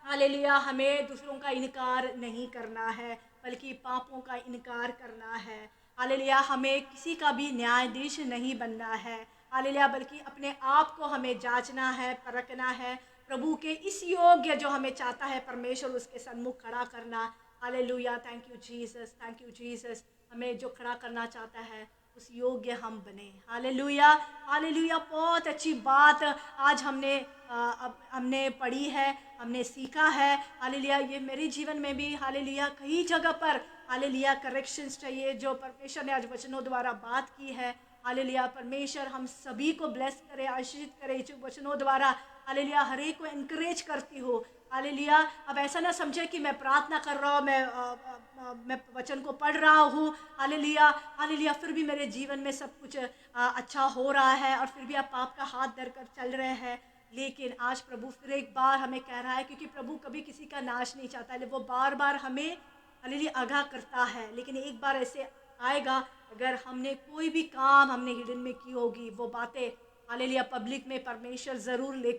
हालेलुया हमें दूसरों का इनकार नहीं करना है, बल्कि पापों का इनकार करना है। हालेलुया। हमें किसी का भी न्यायाधीश नहीं बनना है। हालेलुया। बल्कि अपने आप को हमें जांचना है, परखना है। प्रभु के इस योग्य जो हमें चाहता है परमेश्वर, उसके सन्मुख खड़ा करना। Hallelujah. Thank you Jesus, thank you Jesus. हमें जो खड़ा करना चाहता है उस योग्य हम बने। हालेलुया। हालेलुया। बहुत अच्छी बात आज हमने पढ़ी है, हमने सीखा है। हालेलुया। ये मेरे जीवन में भी हालेलुया कई जगह पर हालेलुया करेक्शंस चाहिए जो परमेश्वर ने आज वचनों द्वारा बात की है। हालेलुया। परमेश्वर हम सभी को ब्लेस करे, आशीषित करे जो वचनों द्वारा। हालेलुया। हर एक को एनकरेज करती हो। हालेलुया। अब ऐसा ना समझे कि मैं प्रार्थना कर रहा हूँ, मैं वचन को पढ़ रहा हूँ। हालेलुया। हालेलुया। फिर भी मेरे जीवन में सब कुछ अच्छा हो रहा है और फिर भी आप पाप का हाथ धरकर चल रहे हैं। लेकिन आज प्रभु फिर एक बार हमें कह रहा है, क्योंकि प्रभु कभी किसी का नाश नहीं चाहता है, वो बार बार हमें हालेलुया आगाह करता है। लेकिन एक बार ऐसे आएगा, अगर हमने कोई भी काम हमने हिडन में की होगी, वो बातें हालेलुया पब्लिक में परमेश्वर जरूर ले